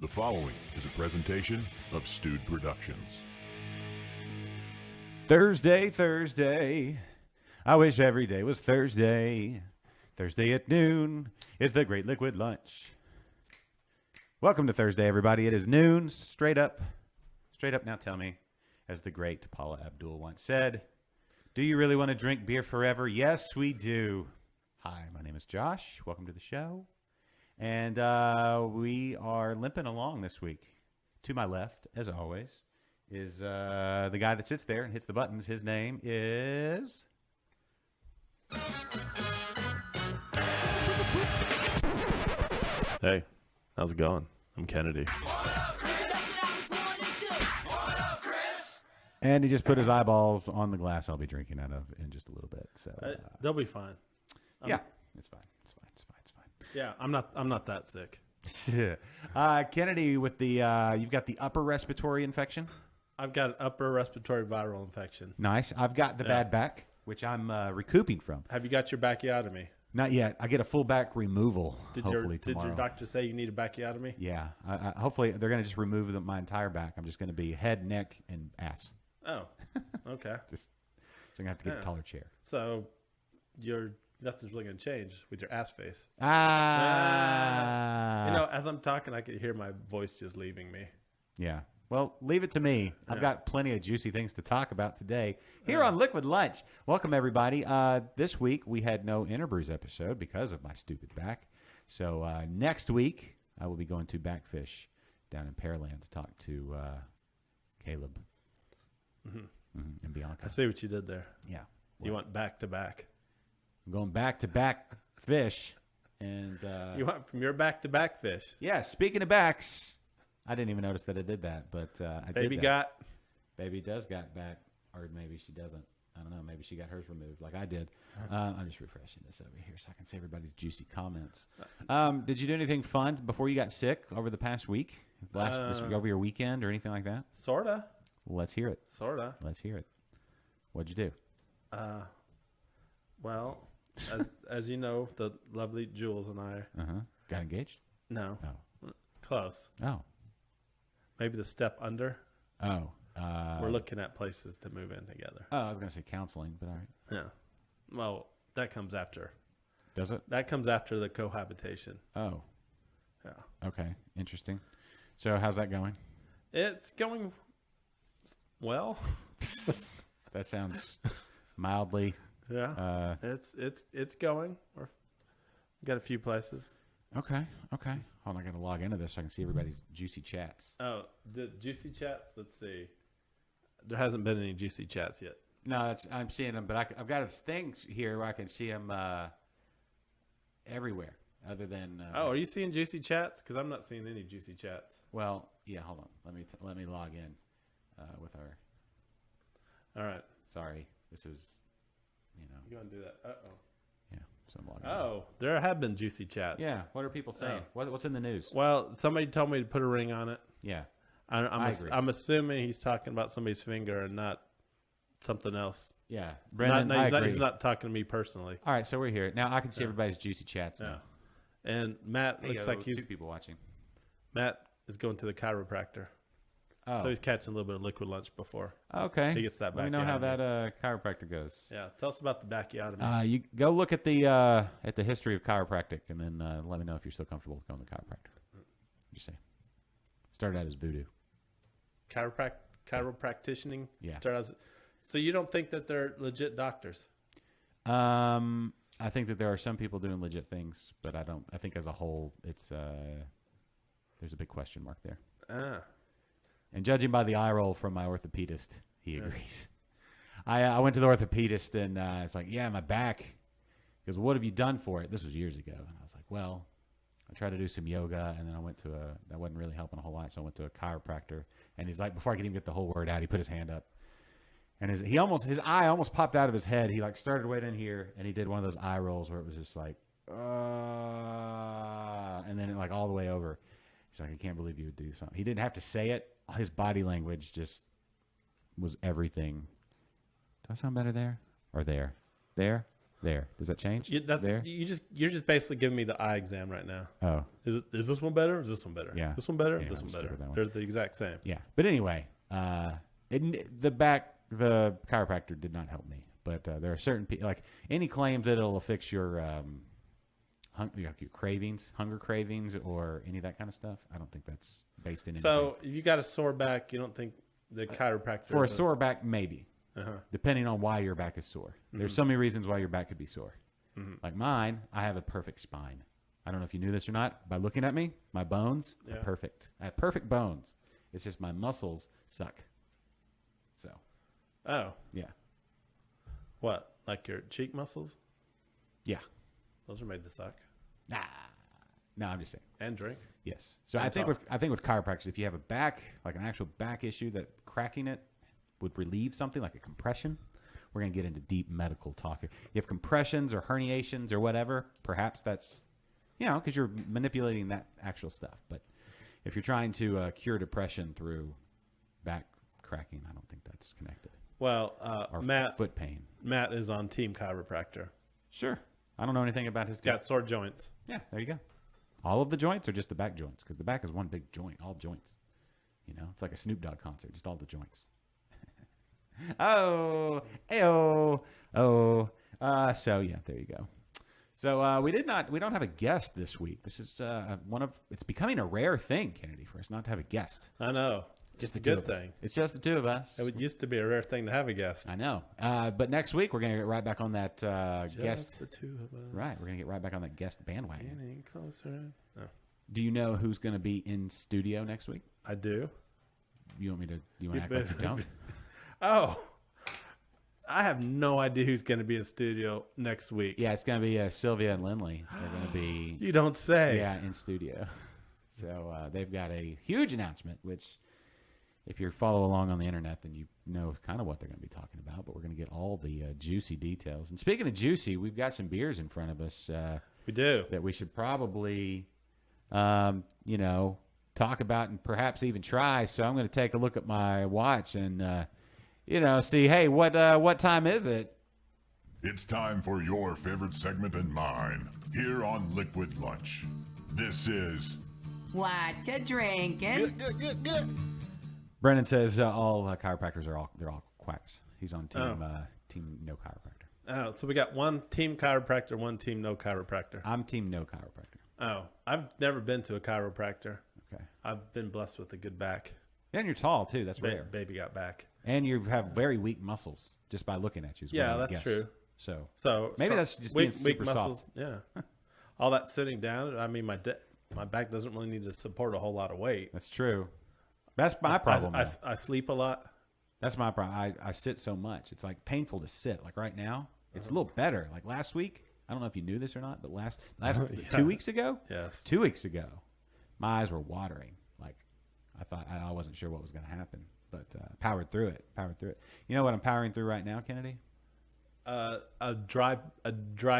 The following is a presentation of Stewed Productions. Thursday. I wish every day was Thursday. Thursday at noon is the great liquid lunch. Welcome to Thursday, everybody. It is noon, straight up. Straight up now tell me, as the great Paula Abdul once said, do you really want to drink beer forever? Yes, we do. Hi, my name is Josh. Welcome to the show. And we are limping along this week. To my left, as always, is the guy that sits there and hits the buttons. His name is... Hey, how's it going? I'm Kennedy. And he just put his eyeballs on the glass I'll be drinking out of in just a little bit. So They'll be fine. yeah, it's fine. It's fine. Yeah, I'm not that sick. Kennedy, with the you've got the upper respiratory infection. I've got an upper respiratory viral infection. Nice. I've got the bad back, which I'm recouping from. Have you got your backiotomy? Not yet. I get a full back removal. Hopefully Did tomorrow. your doctor say you need a backiotomy? Yeah. Hopefully they're going to just remove my entire back. I'm just going to be head, neck, and ass. Oh, okay. So I'm going to have to get a taller chair. So nothing's really going to change with your ass face. You As I'm talking, I can hear my voice just leaving me. Yeah. Well, leave it to me. I've got plenty of juicy things to talk about today here on Liquid Lunch. Welcome, everybody. This week, we had no Interbrews episode because of my stupid back. So next week, I will be going to Backfish down in Pearland to talk to Caleb and Bianca. I see what you did there. Yeah. You went back to back. I'm going back fish. And You went from your back to back fish. yeah, speaking of backs, I didn't even notice that I did that, but I Baby did that. got. Baby does got back, or maybe she doesn't. I don't know. Maybe she got hers removed like I did. I'm just refreshing this over here so I can see everybody's juicy comments. Did you do anything fun before you got sick over the past week? Over your weekend or anything like that? Sorta. Let's hear it. Sorta. Let's hear it. What'd you do? Well, as you know, the lovely Jules and I. Got engaged? No. Oh. Close. Oh. Maybe the step under. Oh. We're looking at places to move in together. Oh, I was going to say counseling, but all right. Yeah. Well, that comes after. Does it? That comes after the cohabitation. Oh. Yeah. Okay. Interesting. So how's that going? It's going well. That sounds mildly. Yeah. It's going. We've got a few places. Okay. Hold on, I got to log into this so I can see everybody's juicy chats. Oh, the juicy chats. Let's see. There hasn't been any juicy chats yet. No, I'm seeing them, but I've got things here where I can see them everywhere, other than. Are you seeing juicy chats? Because I'm not seeing any juicy chats. Well, yeah. Hold on. Let me log in with our. All right. Sorry, this is. You want to do that? Uh-oh. Yeah. So I'm logging. Oh, there have been juicy chats. Yeah. What are people saying? What's in the news? Well, somebody told me to put a ring on it. Yeah. I agree. I'm assuming he's talking about somebody's finger and not something else. Yeah. Brendan, He's not talking to me personally. All right, so we're here now. I can see everybody's juicy chats now. Yeah. And Matt looks like two people watching. Matt is going to the chiropractor. Oh. So he's catching a little bit of liquid lunch before. Okay. He gets that Let me know how backiotomy. that chiropractor goes. Yeah. Tell us about the backiotomy. You go look at the history of chiropractic, and then let me know if you're still comfortable with going to the chiropractor. Just say. Started out as voodoo. Chiropractitioning. Yeah. So you don't think that they're legit doctors? I think that there are some people doing legit things, but I don't. I think as a whole, it's there's a big question mark there. And judging by the eye roll from my orthopedist, he agrees. I went to the orthopedist, and it's like, yeah, my back. He goes, what have you done for it? This was years ago. And I was like, well, I tried to do some yoga, and then I went to that wasn't really helping a whole lot, so I went to a chiropractor. And he's like, before I could even get the whole word out, he put his hand up. And his eye almost popped out of his head. He started right in here, and he did one of those eye rolls where it was just like, and then it all the way over. He's like, I can't believe you would do something. He didn't have to say it. His body language just was everything. Do I sound better there or there? There? There. Does that change? You're there. just basically giving me the eye exam right now. Oh, Is this one better? Or is this one better? Yeah. This one better? Yeah, This I'm one stick better? with that one. They're the exact same. yeah. But anyway, the chiropractor did not help me. But there are certain people, like any claims that it'll fix your your cravings, hunger cravings, or any of that kind of stuff. I don't think that's based in anything. So if you got a sore back, you don't think the chiropractor For a is sore back, maybe. Uh-huh. Depending on why your back is sore. There's so many reasons why your back could be sore. Like mine, I have a perfect spine. I don't know if you knew this or not. By looking at me, my bones are perfect. I have perfect bones. It's just my muscles suck. So, Oh, yeah. what? Like your cheek muscles? Yeah. Those are made to suck Nah. No, I'm just saying. and drink. Yes. So And I think talk. with chiropractors, if you have a back, like an actual back issue, that cracking it would relieve something like a compression. We're going to get into deep medical talk here. You have compressions or herniations or whatever, perhaps that's, because you're manipulating that actual stuff. But if you're trying to cure depression through back cracking, I don't think that's connected. Well, Or Matt foot pain. Matt is on Team Chiropractor. Sure. I don't know anything about his. Got sore joints. Yeah, there you go. All of the joints or just the back joints? Because the back is one big joint, all joints. It's like a Snoop Dogg concert, just all the joints. So yeah, there you go. So we don't have a guest this week. This is it's becoming a rare thing, Kennedy, for us not to have a guest. I know. Just It's the a two good of us. thing. It's just the two of us. It used to be a rare thing to have a guest. I know. But next week we're gonna get right back on that guest. Just the two of us. Right, we're gonna get right back on that guest bandwagon. Getting closer. Oh, Do you know who's gonna be in studio next week? I do. You want me to? You want to act like you don't? Oh, I have no idea who's going to be in studio next week. Yeah, it's gonna be Sylvia and Lindley. They're gonna be You don't say. in studio. So they've got a huge announcement, which if you follow along on the internet, then you know kind of what they're going to be talking about. But we're going to get all the juicy details. And speaking of juicy, we've got some beers in front of us We do. that we should probably, talk about and perhaps even try. So I'm going to take a look at my watch and, see, hey, what time is it? It's time for your favorite segment and mine here on Liquid Lunch. This is What you drinking? Brennan says all chiropractors they're all quacks. He's on team no chiropractor. Oh, so we got one team chiropractor, one team no chiropractor. I'm team no chiropractor. Oh, I've never been to a chiropractor. Okay. I've been blessed with a good back. And you're tall too. That's rare. Baby got back. And you have very weak muscles just by looking at you. is what Yeah, I would that's guess. true. So maybe that's just being super soft. Yeah. All that sitting down. I mean, my back doesn't really need to support a whole lot of weight. That's true. That's my problem. though. I sleep a lot. That's my problem. I sit so much. It's like painful to sit. Like right now, it's a little better. Like last week, I don't know if you knew this or not, but last 2 weeks ago, Yes. 2 weeks ago, my eyes were watering. Like I thought I wasn't sure what was going to happen, but powered through it. You know what I'm powering through right now, Kennedy? A dry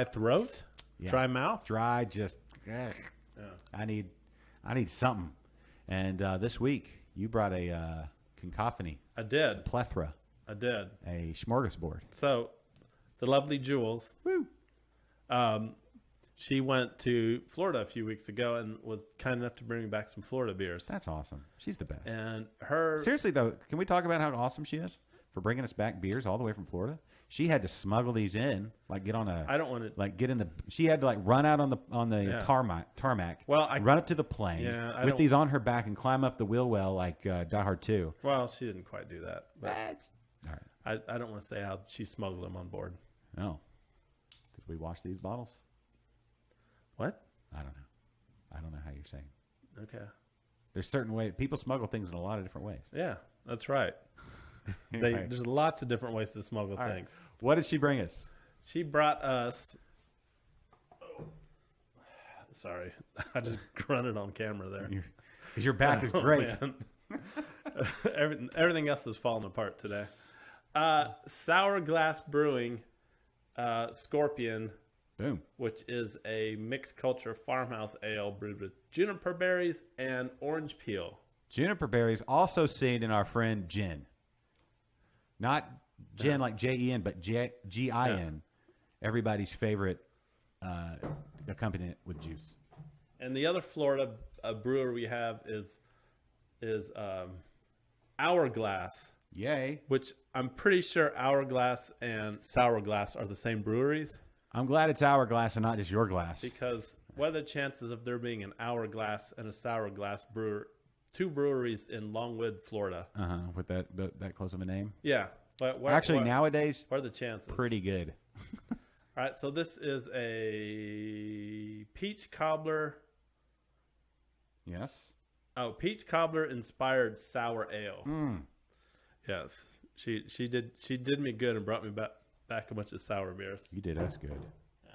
throat, Yeah. dry mouth. Dry, just. Yeah. I need something. And this week you brought a cacophony, I did. plethora, I did. a smorgasbord. So, the lovely Jules, Woo! she went to Florida a few weeks ago and was kind enough to bring me back some Florida beers. That's awesome. She's the best. And her Seriously though, can we talk about how awesome she is for bringing us back beers all the way from Florida? She had to smuggle these in, like get on a. I don't want to. Like get in the. She had to like run out on the Yeah. tarmac. Well, run up to the plane Yeah, I with don't- these on her back and climb up the wheel well like Die Hard 2. Well, she didn't quite do that. But All right. I don't want to say how she smuggled them on board. Oh, did we wash these bottles? What? I don't know. I don't know how you're saying. Okay. There's certain ways people smuggle things in a lot of different ways. Yeah, that's right. Right. There's lots of different ways to smuggle All right. things. What did she bring us? She brought us. Sorry, I just grunted on camera there. Because your back is great. Man. Everything else is falling apart today. Sour Glass Brewing Scorpion, Boom. which is a mixed culture farmhouse ale brewed with juniper berries and orange peel. Juniper berries also seen in our friend Gin. Not Gin like Jen, but Gin. everybody's favorite accompaniment with juice. And the other Florida brewer we have is Hourglass, Yay. which I'm pretty sure Hourglass and Sour Glass are the same breweries. I'm glad it's Hourglass and not just your glass. Because what are the chances of there being an Hourglass and a Sour Glass brewer, two breweries in Longwood, Florida? With that close of a name. Yeah. But Nowadays, what are the chances? pretty good. All right. So this is a peach cobbler. Yes. Oh, peach cobbler inspired sour ale. Yes. She did me good and brought me back a bunch of sour beers. You did us good. Yeah.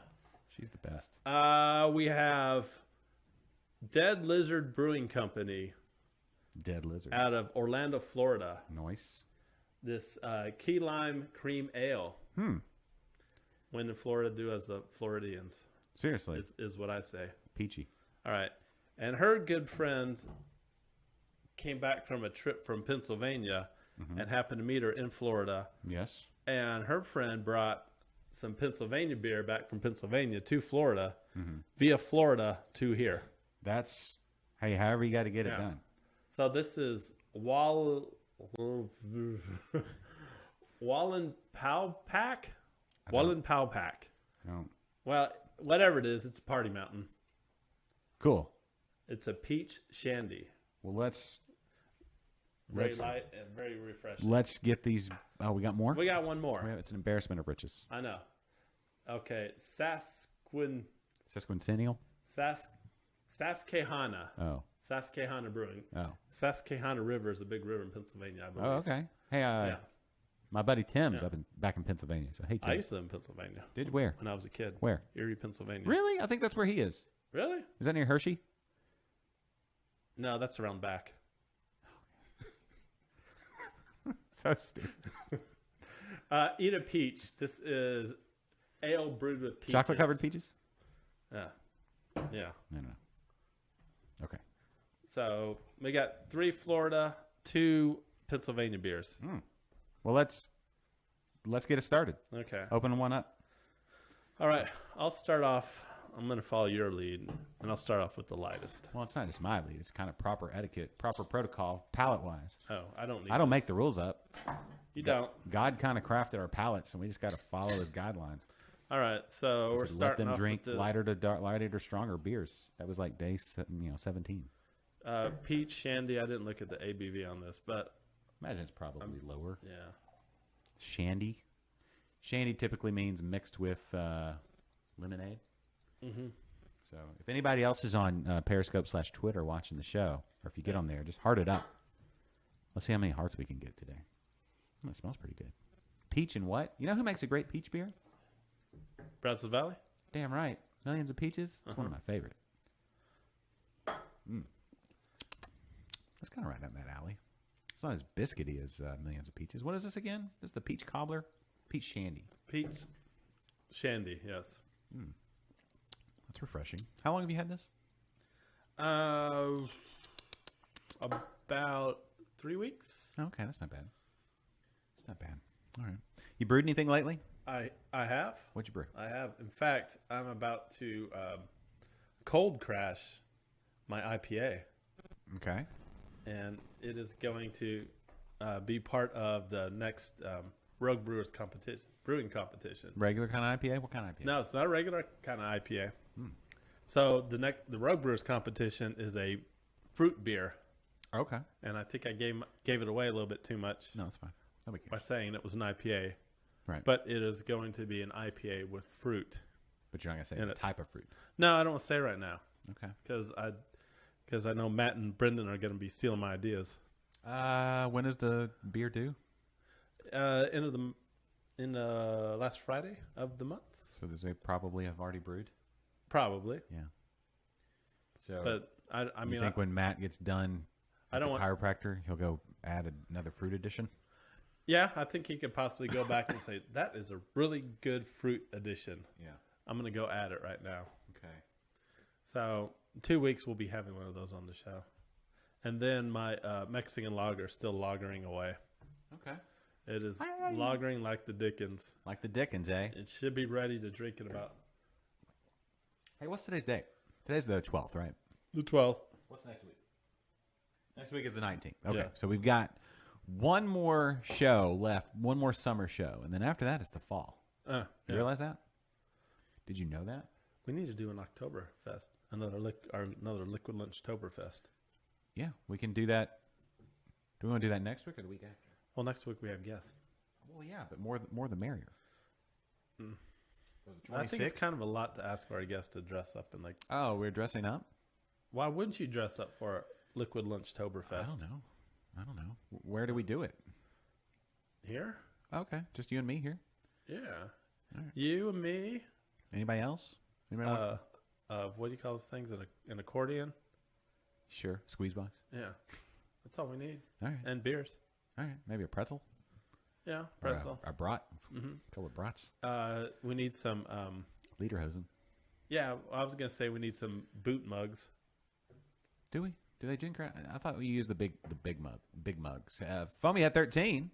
She's the best. We have Dead Lizard Brewing Company Dead lizard. out of Orlando, Florida. Nice. This key lime cream ale. When in Florida, do as the Floridians Seriously. is what I say. Peachy. All right. And her good friend came back from a trip from Pennsylvania and happened to meet her in Florida. Yes. And her friend brought some Pennsylvania beer back from Pennsylvania to Florida via Florida to here. That's, hey, however you got to get it done. So this is Wallenpaupack? Wallenpaupack. No. Well, whatever it is, it's a party mountain. Cool. It's a peach shandy. Well, let's Very light and very refreshing. get these. Oh, we got more? We got one more. It's an embarrassment of riches. I know. Okay. Sesquicentennial? Susquehanna. Oh. Susquehanna Brewing. Oh. Susquehanna River is a big river in Pennsylvania, I believe. Oh, okay. Hey, Yeah. my buddy Tim's back in Pennsylvania. So, hey, Tim. I used to live in Pennsylvania Did where? when I was a kid. Where? Erie, Pennsylvania. Really? I think that's where he is. Really? Is that near Hershey? No, that's around back. So stupid. Eat a peach. This is ale brewed with peaches. Chocolate covered peaches? Yeah. Yeah. No. Okay. So we got 3 Florida, 2 Pennsylvania beers. Well, let's get it started. Okay. Open one up. All right. I'll start off. I'm going to follow your lead, and I'll start off with the lightest. Well, it's not just my lead. It's kind of proper etiquette, proper protocol, palate-wise. Oh, I don't need I don't this. make the rules up. You don't. God kind of crafted our palates, and we just got to follow his guidelines. All right. So we're Let starting them off drink with this lighter to stronger beers. That was like day 17. peach shandy. I didn't look at the ABV on this, but Imagine it's probably lower. yeah. Shandy. Shandy typically means mixed with lemonade. Mm-hmm. So if anybody else is on Periscope/Twitter watching the show, or if you get on there, just heart it up. Let's see how many hearts we can get today. Oh, it smells pretty good. Peach and what? You know who makes a great peach beer? Brazos Valley? Damn right. Millions of Peaches. It's one of my favorite. That's kind of right down that alley. It's not as biscuity as Millions of Peaches. What is this again? This is the peach cobbler? Peach shandy. Peach shandy, yes. That's refreshing. How long have you had this? About 3 weeks. Okay, that's not bad. It's not bad. All right. You brewed anything lately? I have. What'd you brew? I have. In fact, I'm about to cold crash my IPA. Okay. And it is going to be part of the next Rogue Brewers brewing competition. Regular kind of IPA? What kind of IPA? No, it's not a regular kind of IPA. So the Rogue Brewers competition is a fruit beer, Okay. and I think I gave it away a little bit too much No, it's fine. Nobody by cares. saying it was an IPA. Right. But it is going to be an IPA with fruit. But you're not going to say In the it. type of fruit. No, I don't want to say right now Okay. because I know Matt and Brendan are going to be stealing my ideas. When is the beer due? In the last Friday of the month, So they probably have already brewed? probably. Yeah. So But I you mean, think when Matt gets done I don't the want. chiropractor, he'll go add another fruit addition? Yeah, I think he could possibly go back and say that is a really good fruit addition. Yeah. I'm going to go add it right now. Okay. So 2 weeks we'll be having one of those on the show, and then my Mexican lager is still lagering away. Okay. It is lagering like the Dickens. Like the Dickens, eh? It should be ready to drink in about Hey, what's today's date? Today's the 12th, right? the 12th. What's next week? Next week is the 19th. Okay, Yeah. so we've got one more show left, one more summer show, and then after that it's the fall. You realize that? Did you know that? We need to do an Oktoberfest, another Liquid Lunchtoberfest. Yeah, we can do that. Do we want to do that next week or the week after? Well, next week we have guests. Well, yeah, but more the merrier. So the I think 26th? it's kind of a lot to ask for our guests to dress up and like. Oh, we're dressing up? Why wouldn't you dress up for Liquid I Lunchtoberfest? don't know. Where do we do it? Here? Okay, just you and me here. Yeah. All right. You and me. Anybody else? Anybody want- What do you call those things? An accordion? Sure, squeeze box. Yeah. That's all we need. All right, And beers. all right. Maybe a pretzel. Yeah. Or Pretzel. a brat. A couple of brats. We need some. Lederhosen. Yeah, I was gonna say we need some boot mugs. Do we? Do they drink? I thought we used the big mugs. Foamy Head 13.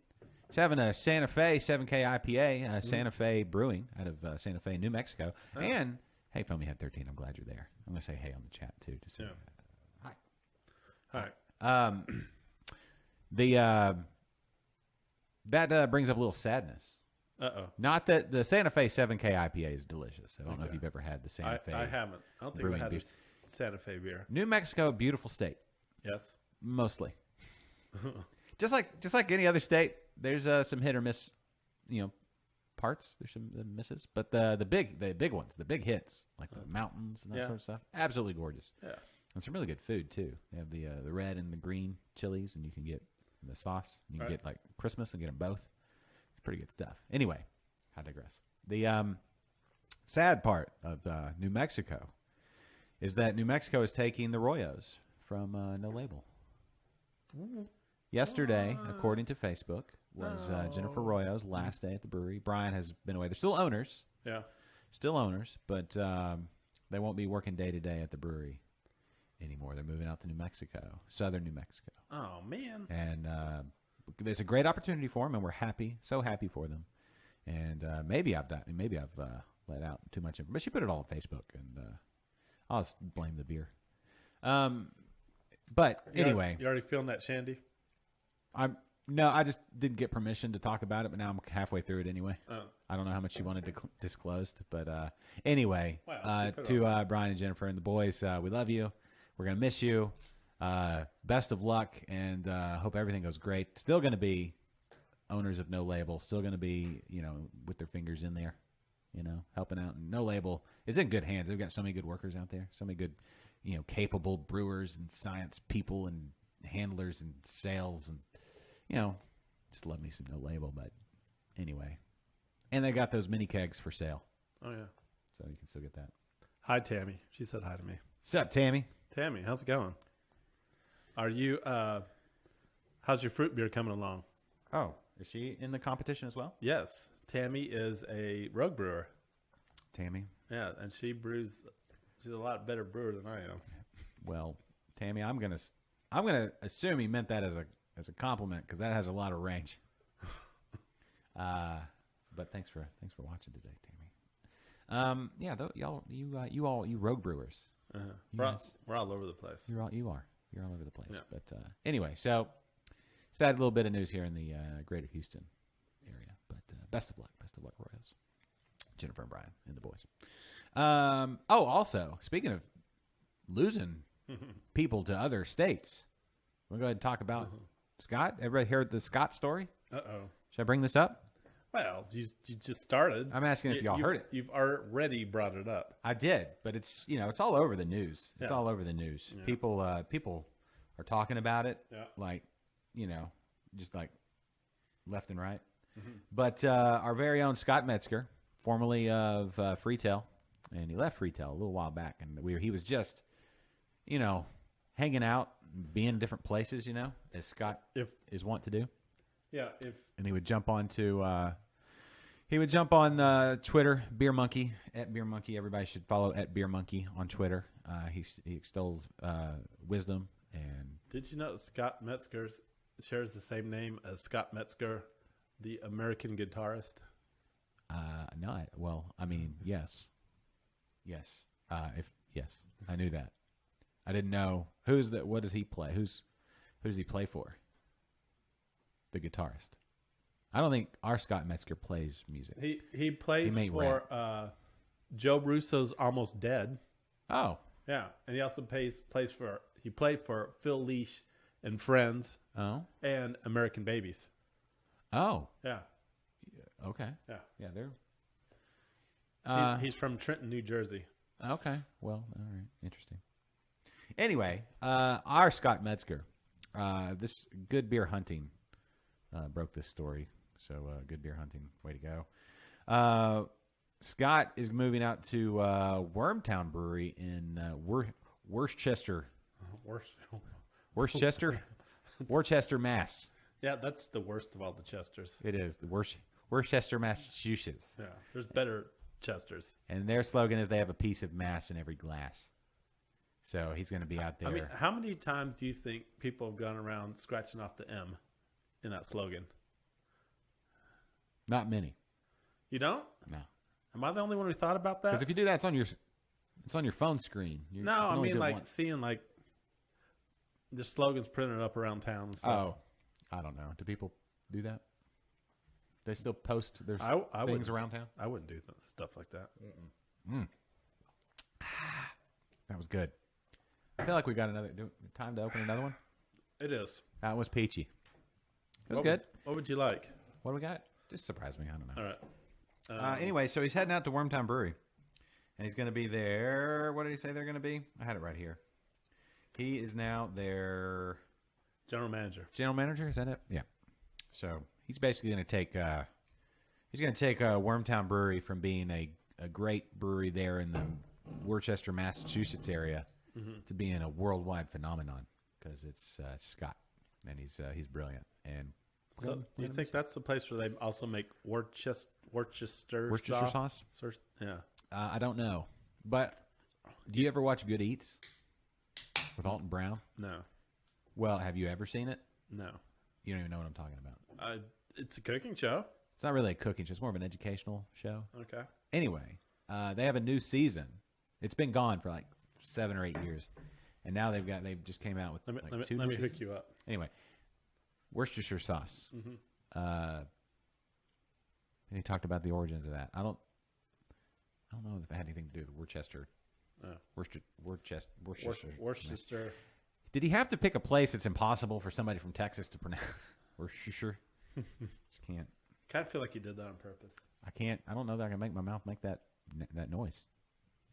He's having a Santa Fe 7K IPA, Santa Fe Brewing out of Santa Fe, New Mexico. Oh. And hey, Foamy Head 13, I'm glad you're there. I'm gonna say hey on the chat too. Just say, hi. All right. That brings up a little sadness. Not that the Santa Fe 7K IPA is delicious. I don't know if you've ever had the Santa Fe. I haven't. I don't think we brewing had beer. a Santa Fe beer. New Mexico, beautiful state, Yes. mostly. just like any other state, there's some hit or miss, parts. There's some misses, but the big ones, the big hits, like the mountains and that Yeah. sort of stuff, absolutely gorgeous. Yeah. And some really good food too. They have the red and the green chilies, and you can get the sauce. You can Right. get like Christmas and get them both. It's pretty good stuff. Anyway, I digress. The sad part of New Mexico is that New Mexico is taking the Royos from No Label. Yesterday, according to Facebook, was Jennifer Royo's last day at the brewery. Brian has been away. They're still owners, but they won't be working day to day at the brewery anymore. They're moving out to New Mexico, southern New Mexico. Oh man. And it's a great opportunity for them, and we're so happy for them. And maybe I've let out too much information, but she put it all on Facebook, and I'll just blame the beer. But anyway, You already feeling that shandy? I just didn't get permission to talk about it, but now I'm halfway through it anyway. Oh. I don't know how much she wanted to disclosed, but anyway, Wow, she put it to Brian and Jennifer and the boys, we love you. We're gonna miss you. Best of luck, and hope everything goes great. Still gonna be owners of No Label. Still gonna be with their fingers in there, helping out. And No Label is in good hands. They've got so many good workers out there. So many good, capable brewers and science people and handlers and sales and just love me some No Label. But anyway, and they got those mini kegs for sale, Oh yeah. so you can still get that. Hi Tammy. She said hi to me. What's up, Tammy? Tammy, how's it going? Are you how's your fruit beer coming along? Oh, is she in the competition as well? Yes. Tammy is a rogue brewer. Tammy. Yeah, and she's a lot better brewer than I am. Well, Tammy, I'm gonna assume he meant that as a compliment because that has a lot of range. But thanks for watching today, Tammy. Yeah, you rogue brewers. We're all over the place. You're all over the place. Yeah. But anyway, so sad little bit of news here in the greater Houston area. But best of luck, Royals, Jennifer and Brian and the boys. Also speaking of losing people to other states, we'll go ahead and talk about Scott. Everybody heard the Scott story? Uh-oh. Should I bring this up? Well, you just started. I'm asking if y'all heard it. You've already brought it up. I did, but it's it's all over the news. It's Yeah. all over the news. Yeah. People are talking about it, Yeah. like just like left and right. But our very own Scott Metzger, formerly of Freetail, and he left Freetail a little while back, and he was just hanging out, being in different places, as Scott is wont to do. Yeah, And he would jump onto Twitter, Beer Monkey, at Beer Monkey. Everybody should follow at Beer Monkey on Twitter. He extols wisdom. And did you know Scott Metzger shares the same name as Scott Metzger, The American guitarist. No, I mean, yes. Yes. Yes, I knew that. I didn't know what does he play? Who does he play for? The guitarist. I don't think our Scott Metzger plays music. He plays for Joe Russo's Almost Dead. Oh. Yeah, and he also he played for Phil Lesh and Friends. Oh. And American Babies. Oh. Yeah. Okay. Yeah. Yeah, they're he's from Trenton, New Jersey. okay. Well, all right. Interesting. Anyway, our Scott Metzger, this Good Beer Hunting broke this story. So Good Beer Hunting, way to go. Scott is moving out to Wormtown Brewery in Worcester, Mass. Yeah, that's the worst of all the Chesters. It is the Worcester, Massachusetts. Yeah, there's better Chesters. And their slogan is they have a piece of Mass in every glass. So he's going to be out there. I mean, how many times do you think people have gone around scratching off the M in that slogan? Not many. You don't? No. Am I the only one who thought about that? Because if you do that, it's on your phone screen. No, I mean seeing the slogans printed up around town and stuff. Oh, I don't know. Do people do that? They still post their things around town? I wouldn't do stuff like that. That was good. I feel like we got time to open another one. It is. That was peachy. It was good. What would you like? What do we got? Just surprise me. I don't know. All right. Anyway, so he's heading out to Wormtown Brewery. And he's going to be there. What did he say they're going to be? I had it right here. He is now their General manager. General manager, is that it? Yeah. So he's basically going to take Wormtown Brewery from being a great brewery there in the Worcester, Massachusetts area to being a worldwide phenomenon because it's Scott and he's brilliant. And so you think that's the place where they also make Worcester sauce? Yeah. I don't know, but do you ever watch Good Eats with Alton Brown? No. Well, have you ever seen it? No. You don't even know what I'm talking about. It's a cooking show. It's not really a cooking show. It's more of an educational show. Okay. Anyway, they have a new season. It's been gone for like 7 or 8 years, and now they just came out with two Let new me hook seasons. you up. Anyway, Worcestershire sauce. And he talked about the origins of that. I don't know if it had anything to do with Worcester. Worcester. Did he have to pick a place that's impossible for somebody from Texas to pronounce? Worcestershire. Just can't. Kind of feel like you did that on purpose. I can't. I don't know that I can make my mouth make that noise.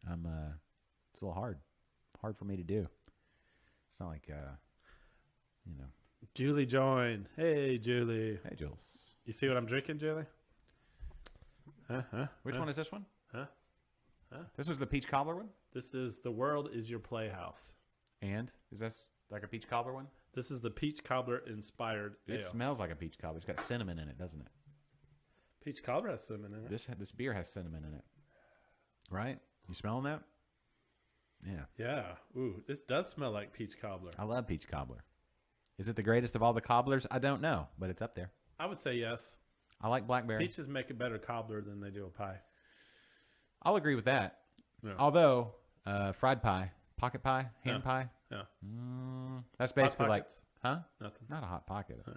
It's a little hard for me to do. It's not like Julie joined. Hey, Julie. Hey, Jules. You see what I'm drinking, Julie? Which one is this one? Huh? This was the peach cobbler one. This is The World Is Your Playhouse. And is this like a peach cobbler one? This is the peach cobbler inspired ale. It smells like a peach cobbler. It's got cinnamon in it, doesn't it? Peach cobbler has cinnamon in it. This beer has cinnamon in it. Right? You smelling that? Yeah. Yeah. Ooh, this does smell like peach cobbler. I love peach cobbler. Is it the greatest of all the cobblers? I don't know, but it's up there. I would say yes. I like blackberry. Peaches make a better cobbler than they do a pie. I'll agree with that. Yeah. Although, fried pie, pocket pie, hand pie. Yeah. That's basically like, huh? Nothing. Not a hot pocket. Right.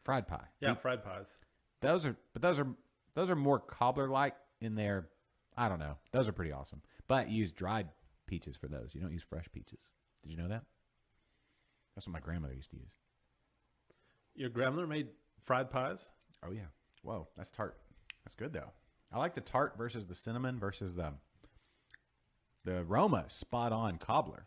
Fried pie. Yeah, fried pies. Those are more cobbler-like in their, I don't know. Those are pretty awesome. But you use dried peaches for those. You don't use fresh peaches. Did you know that? That's what my grandmother used to use. Your grandmother made fried pies? Oh, yeah. Whoa, that's tart. That's good, though. I like the tart versus the cinnamon versus the aroma. Spot on cobbler.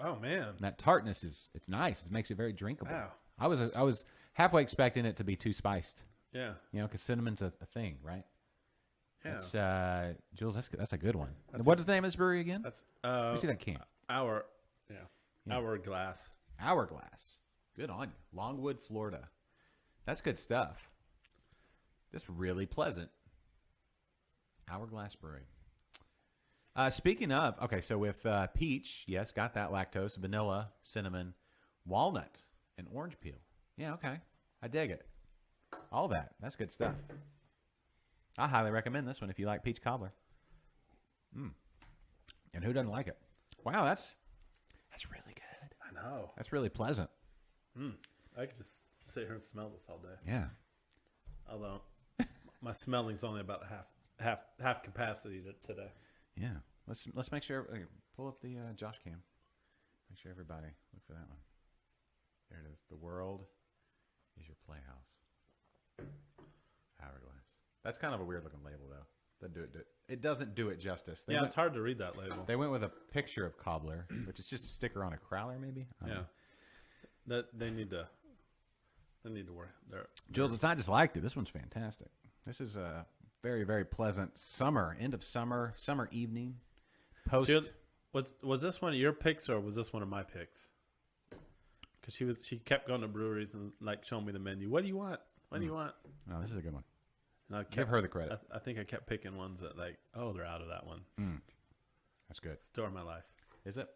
Oh, man. And that tartness it's nice. It makes it very drinkable. Wow. I was halfway expecting it to be too spiced. Yeah. You know, because cinnamon's a thing, right? Yeah. It's, Jules, that's a good one. What is the name of this brewery again? That's Let me see that can. Hourglass. Hourglass. Good on you. Longwood, Florida. That's good stuff. This really pleasant. Hourglass Brewing. Speaking of, okay, so with peach, yes, got that lactose, vanilla, cinnamon, walnut, and orange peel. Yeah, okay. I dig it. All that. That's good stuff. I highly recommend this one if you like peach cobbler. And who doesn't like it? Wow, that's really good. I know. That's really pleasant. I could just sit here and smell this all day. Yeah. Although my smelling's only about half capacity today. Yeah. Let's make sure. Pull up the Josh cam. Make sure everybody look for that one. There it is. The world is your playhouse. Hourglass. That's kind of a weird looking label though. It doesn't do it justice. It's hard to read that label. They went with a picture of cobbler, which is just a sticker on a crowler, maybe. I don't know. That they need to work. Jules, it's not just liked it. This one's fantastic. This is a very, very pleasant end of summer evening. Post. Jules, was this one of your picks or was this one of my picks? Because she kept going to breweries and like showing me the menu. What do you want? What do you want? No, this is a good one. And Give her the credit. I think I kept picking ones that like, oh, they're out of that one. That's good. Story of my life. Is it?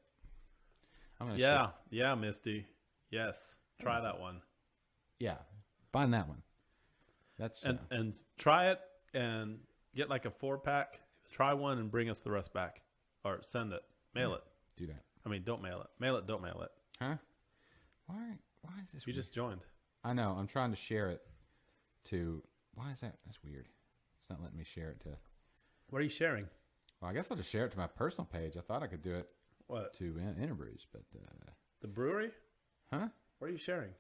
I'm gonna Yeah, Misty. Yes, try that one. Yeah, find that one. That's and try it and get like a 4-pack. Try one and bring us the rest back, or send it, mail it. do that. I mean, don't mail it. Mail it. Don't mail it. Huh? Why is this? You weird? just joined. I know. I'm trying to share it to. Why is that? That's weird. It's not letting me share it to. What are you sharing? Well, I guess I'll just share it to my personal page. I thought I could do it What? to Interbrews, but The brewery? huh? What are you sharing?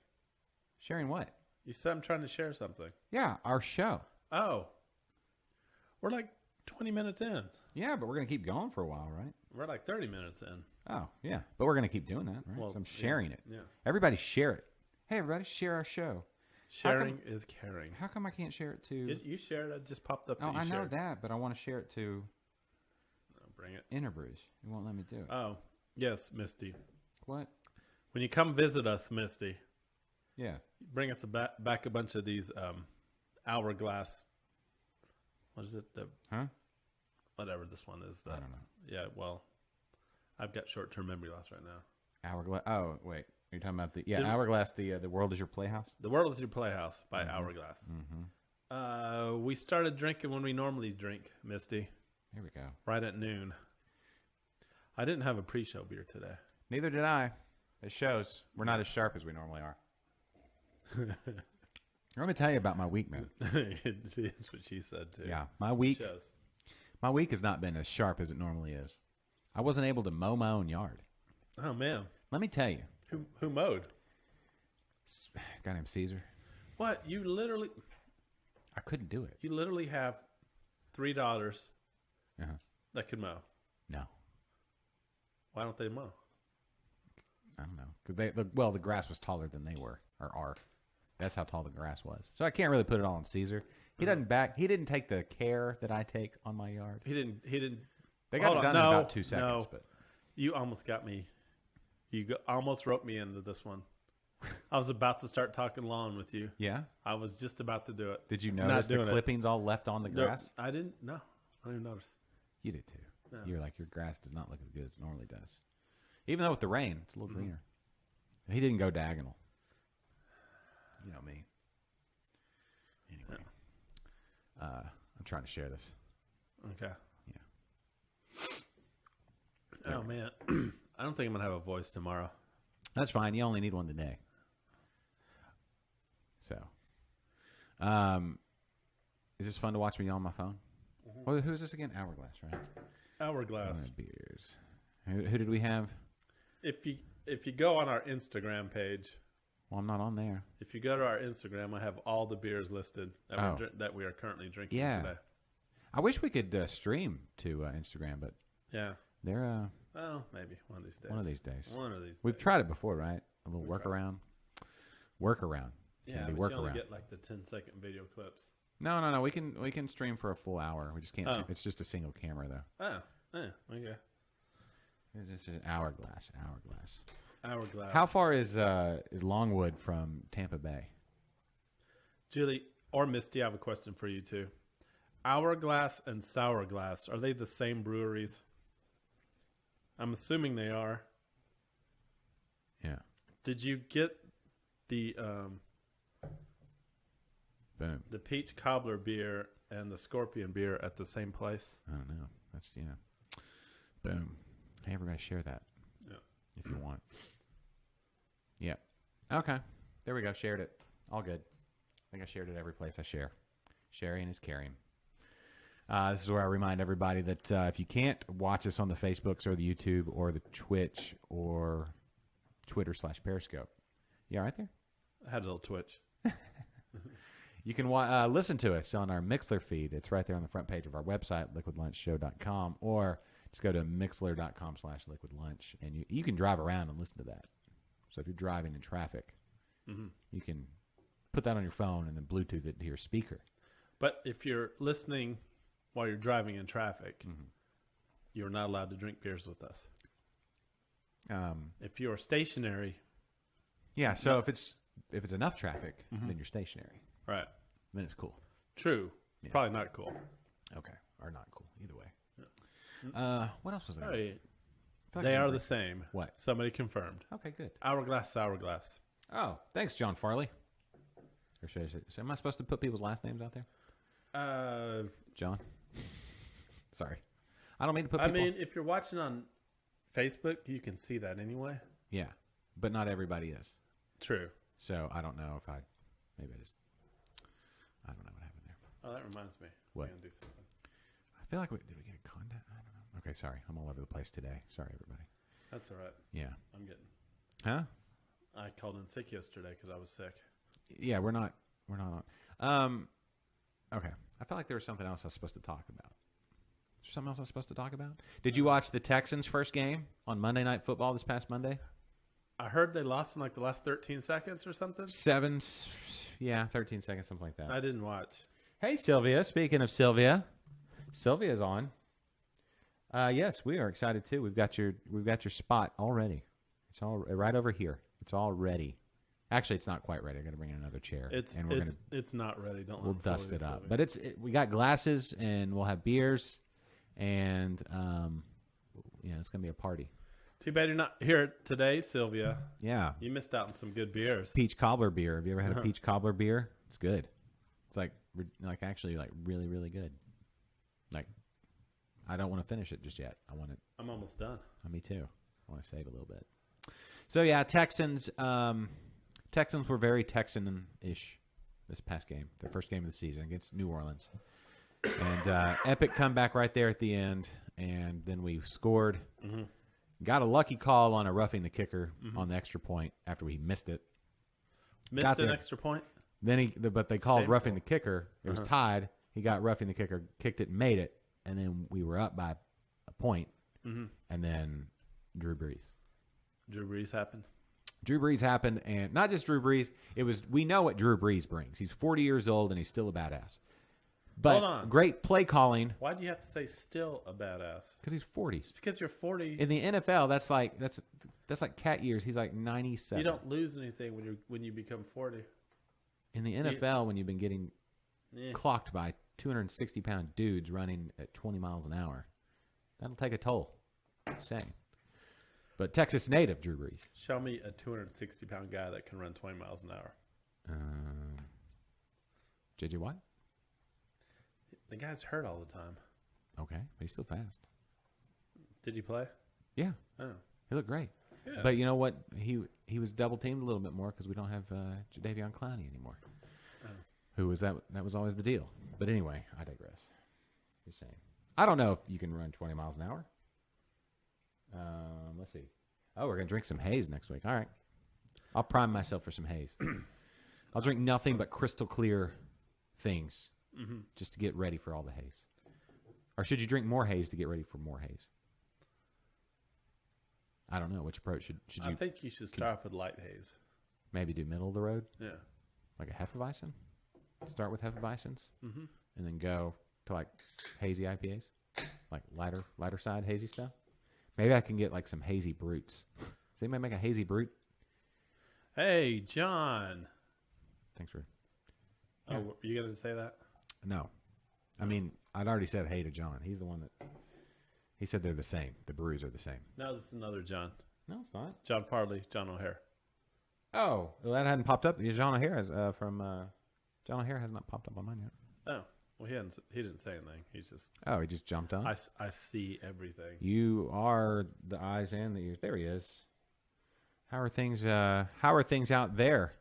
Sharing what? You said I'm trying to share something. Yeah, our show. Oh, we're like 20 minutes in. Yeah, but we're gonna keep going for a while, right? We're like 30 minutes in. Oh, yeah, but we're gonna keep doing that, right? Well, So I'm sharing it. Yeah. Everybody share it. Hey, everybody, share our show. Sharing is caring. How come I can't share it to? You shared. It just popped up. Oh, That you I know shared. that, but I want to share it to Bring it. Interbrews. It won't let me do it. Oh, yes, Misty. What? When you come visit us, Misty, Yeah. bring us back a bunch of these hourglass. What is it? Huh? Whatever this one is. I don't know. Yeah, well, I've got short-term memory loss right now. Hourglass. Oh, wait. Are you talking about the Didn't- Hourglass? The world is your playhouse. The World is Your Playhouse by Hourglass. We started drinking when we normally drink, Misty, Here we go. right at noon. I didn't have a pre-show beer today. Neither did I. It shows. We're not as sharp as we normally are. Let me tell you about my week, man. That's what she said too. Yeah, my week. Shows. My week has not been as sharp as it normally is. I wasn't able to mow my own yard. Oh man, Let me tell you. who mowed? A guy named Caesar. What you literally do it. You literally have 3 daughters Uh-huh. that can mow. No, Why don't they mow? I don't know because the grass was taller than they were or are. That's how tall the grass was. So I can't really put it all on Caesar. He didn't take the care that I take on my yard. He didn't. They got Hold it on. done in about 2 seconds. No. But You almost got me. Almost roped me into this one. I was about to start talking lawn with you. yeah, I was just about to do it. did you Not notice the doing it. clippings all left on the No, grass? I didn't. No, I didn't even notice. You did too. No. You're like your grass does not look as good as it normally does, even though with the rain it's a little greener. He didn't go diagonal. You know me. Anyway, I'm trying to share this. Okay. Yeah. Oh man, I don't think I'm gonna have a voice tomorrow. That's fine. You only need one today. So, is this fun to watch me on my phone? Oh, who is this again? Hourglass, right? Hourglass. Beers. Who did we have? If you go on our Instagram page, Well, I'm not on there. if you go to our Instagram, I have all the beers listed that Oh. that we are currently drinking Yeah. today. I wish we could stream to Instagram, but Yeah. they're Well, maybe one of these days. one of these days. One of these. We've days. tried it before, right? A little workaround. Workaround. Yeah, Can be but you only workaround. get like the 10-second video clips. No. We can stream for a full hour. We just can't. Oh. It's just a single camera though. Oh, yeah, okay. It's just an hourglass. Hourglass. How far is Longwood from Tampa Bay? Julie or Misty, I have a question for you too. Hourglass and Sourglass, are they the same breweries? I'm assuming they are. Yeah. Did you get the Boom. the peach cobbler beer and the scorpion beer at the same place? I don't know. That's Boom. Hey, everybody, share that. Yeah. If you want. Yeah. Okay. There we go. Shared it. All good. I think I shared it every place I share. Sharing is caring. This is where I remind everybody that if you can't watch us on the Facebooks or the YouTube or the Twitch or Twitter/Periscope, you all right there? I had a little twitch. You can listen to us on our Mixlr feed. It's right there on the front page of our website, liquidlunchshow.com, or just go to mixlr.com/liquidlunch, and you can drive around and listen to that. So if you're driving in traffic, you can put that on your phone and then Bluetooth it to your speaker. But if you're listening while you're driving in traffic, you're not allowed to drink beers with us. If you're stationary, Yeah, so if it's enough traffic, then you're stationary. right? Then it's cool. True. Yeah. Probably not cool. Okay. Or not cool. Either way. What else was there? Hey, Like they some are break- the same. What? Somebody confirmed. Okay, good. Hourglass, sourglass. Oh, thanks, John Farley. Or should I say, am I supposed to put people's last names out there? John? Sorry. I don't mean to put I people... mean, if you're watching on Facebook, you can see that anyway. Yeah, but not everybody is. True. So I don't know if I don't know what happened there. Oh, that reminds me. What? I was gonna do something. I feel like, did we get a contact? I don't know. Okay, sorry. I'm all over the place today. Sorry, everybody. That's all right. Yeah. I'm getting. Huh? I called in sick yesterday because I was sick. Yeah, we're not on. Okay. I felt like there was something else I was supposed to talk about. Is there something else I was supposed to talk about? Did you watch the Texans' first game on Monday Night Football this past Monday? I heard they lost in like the last 13 seconds or something. 13 seconds, something like that. I didn't watch. Hey, Sylvia. Speaking of Sylvia's on. Yes, we are excited too. We've got your spot already. It's all right over here. It's all ready. Actually, it's not quite ready. I got to bring in another chair. It's not ready. Don't. We'll dust it up. But we got glasses and we'll have beers, and it's gonna be a party. Too bad you're not here today, Sylvia. Yeah, You missed out on some good beers. peach cobbler beer. Have you ever had a peach cobbler beer? It's good. It's like actually like really really good. Like, I don't want to finish it just yet. I want it. I'm almost done. Me too. I want to save a little bit. So yeah, Texans. Texans were very Texan-ish this past game, their first game of the season against New Orleans, and epic comeback right there at the end. And then we scored. Got a lucky call on a roughing the kicker on the extra point after we missed it. Missed an extra point. Then but they called Same roughing point. the kicker. It was tied. He got roughing the kicker, kicked it, and made it, and then we were up by a point. And then Drew Brees. Drew Brees happened. Drew Brees happened, and not just Drew Brees. We know what Drew Brees brings. He's 40 years old, and he's still a badass. But Hold on. great play calling Why do you have to say still a badass? because he's 40. Just because you're 40, In the NFL, that's like cat years. He's like 97. you don't lose anything when you become 40. In the NFL, when you've been getting Eh. clocked by 260-pound dudes running at 20 miles an hour, that'll take a toll. Just saying. But Texas native Drew Brees. Show me a 260-pound guy that can run 20 miles an hour. J.J. Watt? The guy's hurt all the time. Okay, but he's still fast. Did he play? Yeah, Oh. he looked great. Yeah. But you know what? He was double teamed a little bit more because we don't have Jadeveon Clowney anymore. Who was that? That was always the deal. But anyway, I digress. Just saying. I don't know if you can run 20 miles an hour. Let's see. Oh, we're gonna drink some haze next week. All right. I'll prime myself for some haze. I'll drink nothing but crystal clear things just to get ready for all the haze. Or should you drink more haze to get ready for more haze? I don't know. Which approach should I you think you should start off with light haze. maybe do? Middle of the road, Yeah. like a Hefeweizen. Start with Hefeweizens, and then go to like hazy IPAs, like lighter side hazy stuff. Maybe I can get like some hazy brutes. Does anybody make a hazy brute? Hey, John. Thanks for Oh, were you going to say that? no. I mean, I'd already said hey to John. He's the one that he said they're the same. The brews are the same. No, this is another John. No, it's not. John Farley, John O'Hare. Oh, well, that hadn't popped up. John O'Hare is from John O'Hare has not popped up on mine yet. Oh, well, he didn't say anything. He's just. Oh, he just jumped on. I see everything. You are the eyes and the ears. There he is. How are things? How are things out there?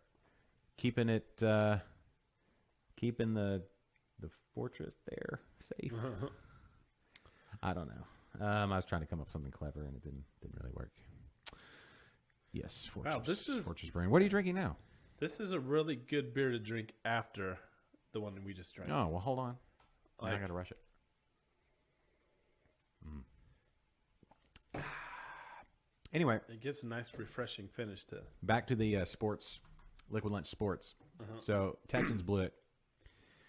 Keeping it, keeping the fortress there safe. I don't know. I was trying to come up with something clever and it didn't really work. Yes, Fortress. Wow, this is Fortress Brewing. What are you drinking now? This is a really good beer to drink after the one we just drank. Oh, well, hold on. Now I Like- got to rush it. Anyway, It gives a nice, refreshing finish to. back to the sports, Liquid Lunch Sports. So Texans blew it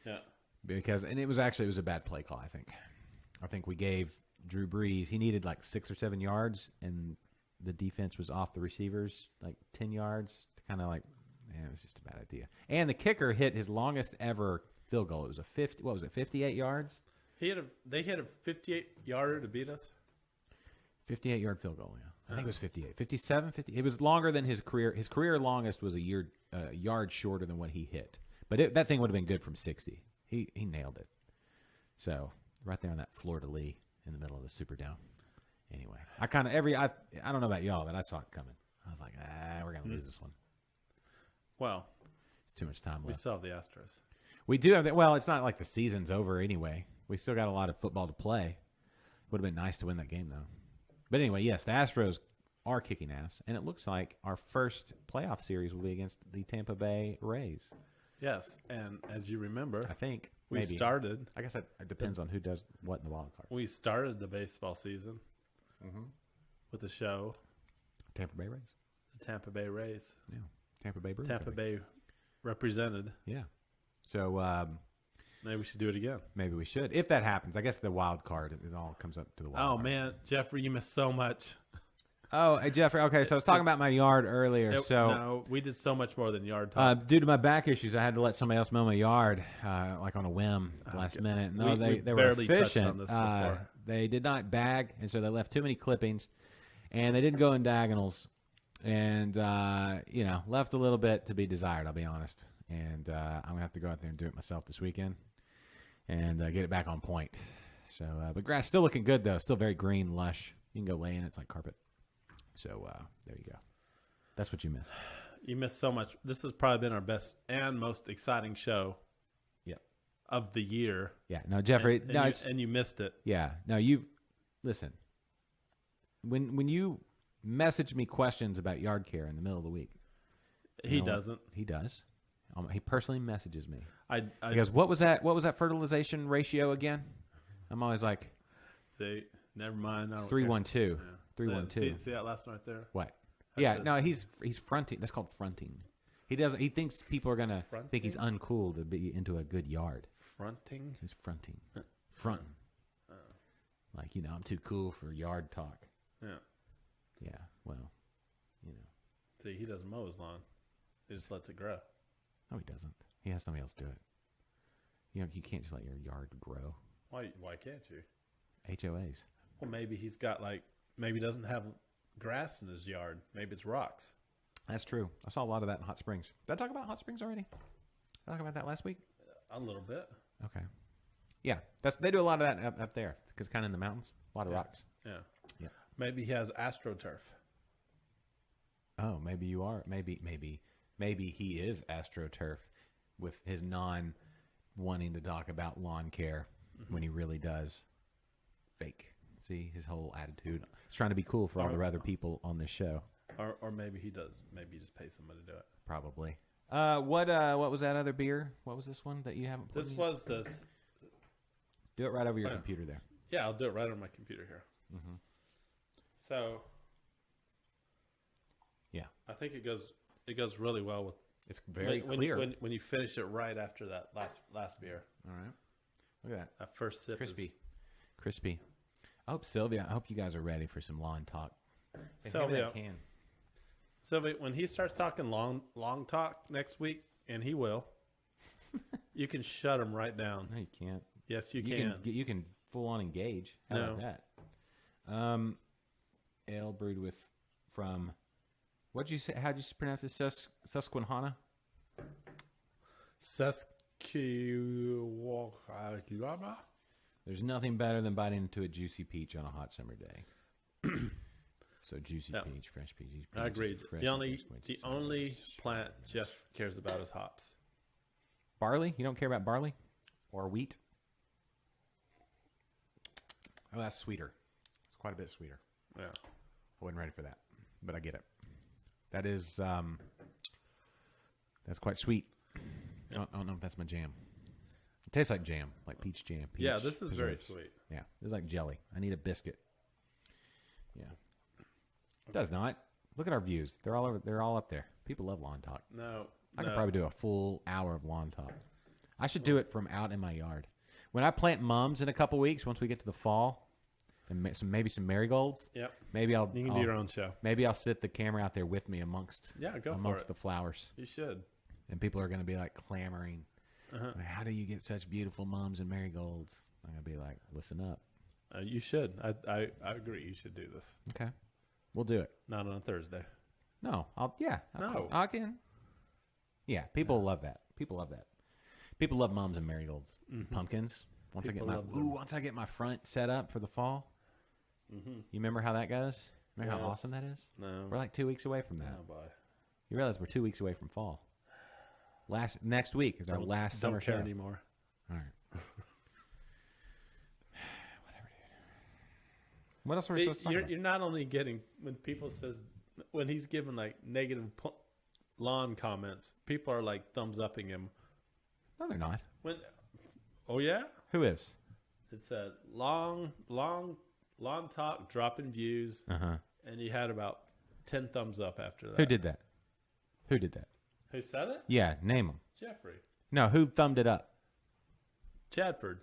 Yeah. because, and it was a bad play call. I think we gave Drew Brees. He needed like 6 or 7 yards, and the defense was off the receivers like 10 yards. To kind of like, it was just a bad idea. And the kicker hit his longest ever field goal. It was 58 yards. They hit a 58-yarder to beat us. 58-yard field goal, yeah. I think it was 58. 57, 50. It was longer than his career. His career longest was a yard shorter than what he hit. But that thing would have been good from 60. He nailed it. So, right there on that fleur-de-lis in the middle of the Superdome. Anyway, I don't know about y'all, but I saw it coming. I was like, we're going to lose this one. Well, It's too much time we left. still have the Astros. We do have that. Well, it's not like the season's over anyway. We still got a lot of football to play. Would have been nice to win that game, though. But anyway, yes, the Astros are kicking ass, and it looks like our first playoff series will be against the Tampa Bay Rays. Yes, and as you remember, I think we maybe. started. I guess it depends on who does what in the wild card. We started the baseball season with the show, Tampa Bay Rays. the Tampa Bay Rays. Yeah, Tampa Bay Brewers. Tampa Bay represented. Yeah. So Maybe we should do it again. maybe we should, if that happens. I guess the wild card it all comes up to the wild Oh card. man, Jeffrey, you missed so much. Oh, hey, Jeffrey. Okay, so I was talking about my yard earlier. No, we did so much more than yard talk. Due to my back issues, I had to let somebody else mow my yard, like on a whim, at the last minute. No, We they were barely touched efficient. on this before. They did not bag, and so they left too many clippings, and they didn't go in diagonals, and left a little bit to be desired. I'll be honest, and I'm gonna have to go out there and do it myself this weekend, and get it back on point. So, but grass still looking good though, still very green, lush. You can go lay in it; it's like carpet. So there you go. That's what you miss. You missed so much. This has probably been our best and most exciting show Yep. of the year. Yeah. No, Jeffrey. And you missed it. Yeah. No, you listen. When you message me questions about yard care in the middle of the week, He know what? doesn't. He does. He personally messages me. I He goes, "What was that? What was that fertilization ratio again?" I'm always like, say, never mind. I don't 3-1-2. care. Yeah. 3-1-2. See that last one right there? What? That's Yeah. it. No, he's fronting. That's called fronting. He doesn't. He thinks people are gonna think he's uncool to be into a good yard. Fronting? He's fronting. Fronting. Like, I'm too cool for yard talk. Yeah. Yeah. Well, See, he doesn't mow his lawn. He just lets it grow. No, he doesn't. He has somebody else do it. You can't just let your yard grow. Why can't you? HOAs. Well, maybe he's got maybe he doesn't have grass in his yard. Maybe it's rocks. That's true. I saw a lot of that in Hot Springs. Did I talk about Hot Springs already? Did I talk about that last week? A little bit. Okay. Yeah, they do a lot of that up there because kind of in the mountains, a lot of rocks. Yeah. Yeah. Maybe he has AstroTurf. Oh, maybe you are. Maybe he is AstroTurf with his non-wanting to talk about lawn care when he really does fake. See his whole attitude. He's trying to be cool for all the other people on this show. Or maybe he does. Maybe he just pays somebody to do it. Probably. What was that other beer? What was this one that you haven't? This was this. Do it right over your Oh. computer there. Yeah, I'll do it right on my computer here. Mm-hmm. So. Yeah. I think it goes really well with. It's very when, clear. when you finish it right after that last beer. All right. Look at that. That first sip. Crispy. I hope Sylvia. I hope you guys are ready for some lawn talk. Hey, hand me Sylvia. that can. Sylvia, when he starts talking long talk next week, and he will, you can shut him right down. No, you can't. Yes, you can. can. You can full on engage. How about that? Ale brewed from. What'd you say? How'd you pronounce it? Susquehanna. Kiwakayama. There's nothing better than biting into a juicy peach on a hot summer day. So juicy Yeah. peach, fresh peach. I agreed. fresh The only and fresh the squeezed. only plant Jeff cares about is hops. Barley? You don't care about barley or wheat? Oh, that's sweeter. It's quite a bit sweeter. Yeah. I wasn't ready for that, but I get it. That is, that's quite sweet. I don't know if that's my jam. It tastes like jam, like peach jam. Peach Yeah, this is very preserves. sweet. Yeah, this is like jelly. I need a biscuit. Yeah, it does not. Look at our views. They're all over. They're all up there. People love lawn talk. No. I could probably do a full hour of lawn talk. I should do it from out in my yard. When I plant mums in a couple weeks, once we get to the fall, and maybe some marigolds. Yep. Maybe I'll. You can do your own show. Maybe I'll sit the camera out there with me amongst Yeah, go for amongst it. the flowers, You should. and people are going to be like clamoring. Uh-huh. Like, how do you get such beautiful mums and marigolds? I'm going to be like, listen up. You should. I agree. You should do this. Okay, we'll do it. Not on a Thursday. No, No. I can. Yeah, people love that. People love that. People love mums and marigolds, pumpkins. Once People I love get them. once I get my front set up for the fall. You remember how that goes? Remember how Yes. awesome that is? No. We're like 2 weeks away from that. Oh, boy. You realize we're 2 weeks away from fall. Next week is our last summer Don't care show. anymore. All right. Whatever, dude. What else are we See, supposed to talk about? you're not only getting when he's giving like negative lawn comments, people are like thumbs upping him. No, they're not. Oh yeah, Who is? it's a long talk, dropping views, Uh-huh. and he had about 10 thumbs up after that. Who did that? Who did that? Who said it? Yeah, name them. Jeffrey No, who thumbed it up? Chadford.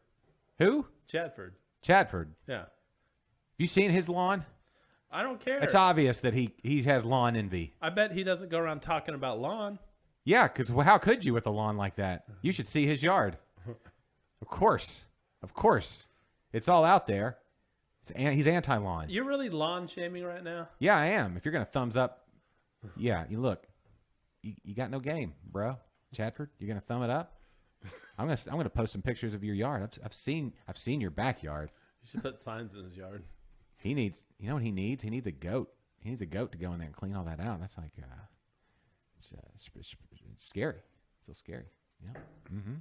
Who? Chadford. Chadford. Yeah, You seen his lawn? I don't care. It's obvious that he has lawn envy. I bet he doesn't go around talking about lawn. Yeah, because how could you with a lawn like that? You should see his yard. Of course. It's all out there. He's anti-lawn. You're really lawn shaming right now. Yeah, I am. If you're going to thumbs up, yeah, you look. You got no game, bro. Chadford, you're going to thumb it up? I'm going to post some pictures of your yard. I've seen your backyard. You should put signs in his yard. He needs, you know what he needs? He needs a goat. He needs a goat to go in there and clean all that out. That's like, it's scary. It's so scary. Yeah. Mm-hmm.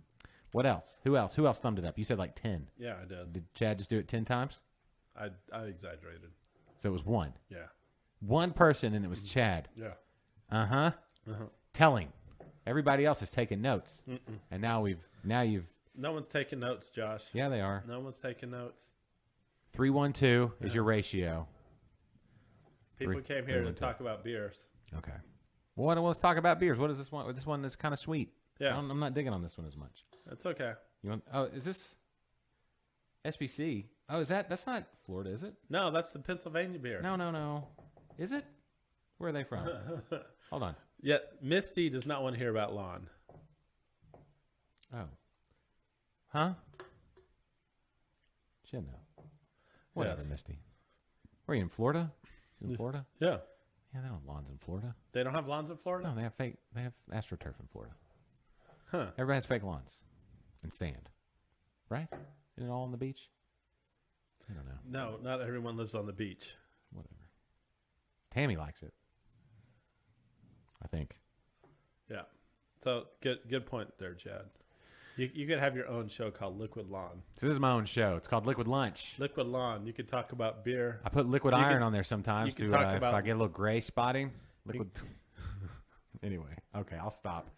What else? Who else thumbed it up? You said like 10. Yeah, I did. Did Chad just do it 10 times? I exaggerated. So it was one. Yeah. One person, and it was Chad. Yeah. Uh-huh. Telling. Everybody else has taken notes. And now you've, No one's taking notes, Josh. yeah, they are. No one's taking notes. 312 is your ratio. People Three- came here to 312. talk about beers. Okay. Well, let's talk about beers. What is this one? This one is kind of sweet. Yeah. I'm not digging on this one as much. That's okay. You want? Oh, is this SBC? Oh, that's not Florida, is it? No, that's the Pennsylvania beer. No. Is it? Where are they from? Hold on. Yet Misty does not want to hear about lawn. Oh. Huh? Should know. Whatever, Yes. Misty. Where are you in Florida? In Florida? Yeah. Yeah, they don't have lawns in Florida. They don't have lawns in Florida? No, they have AstroTurf in Florida. Huh. Everybody has fake lawns and sand. Right? Isn't it all on the beach? I don't know. No, not everyone lives on the beach. Whatever. Tammy likes it. I think. Yeah. So good point there, Chad. You could have your own show called Liquid Lawn. So this is my own show. It's called Liquid Lunch. Liquid Lawn. You could talk about beer. I put liquid You iron could- on there sometimes you to could talk if about- I get a little gray spotting. Liquid. Anyway, okay, I'll stop.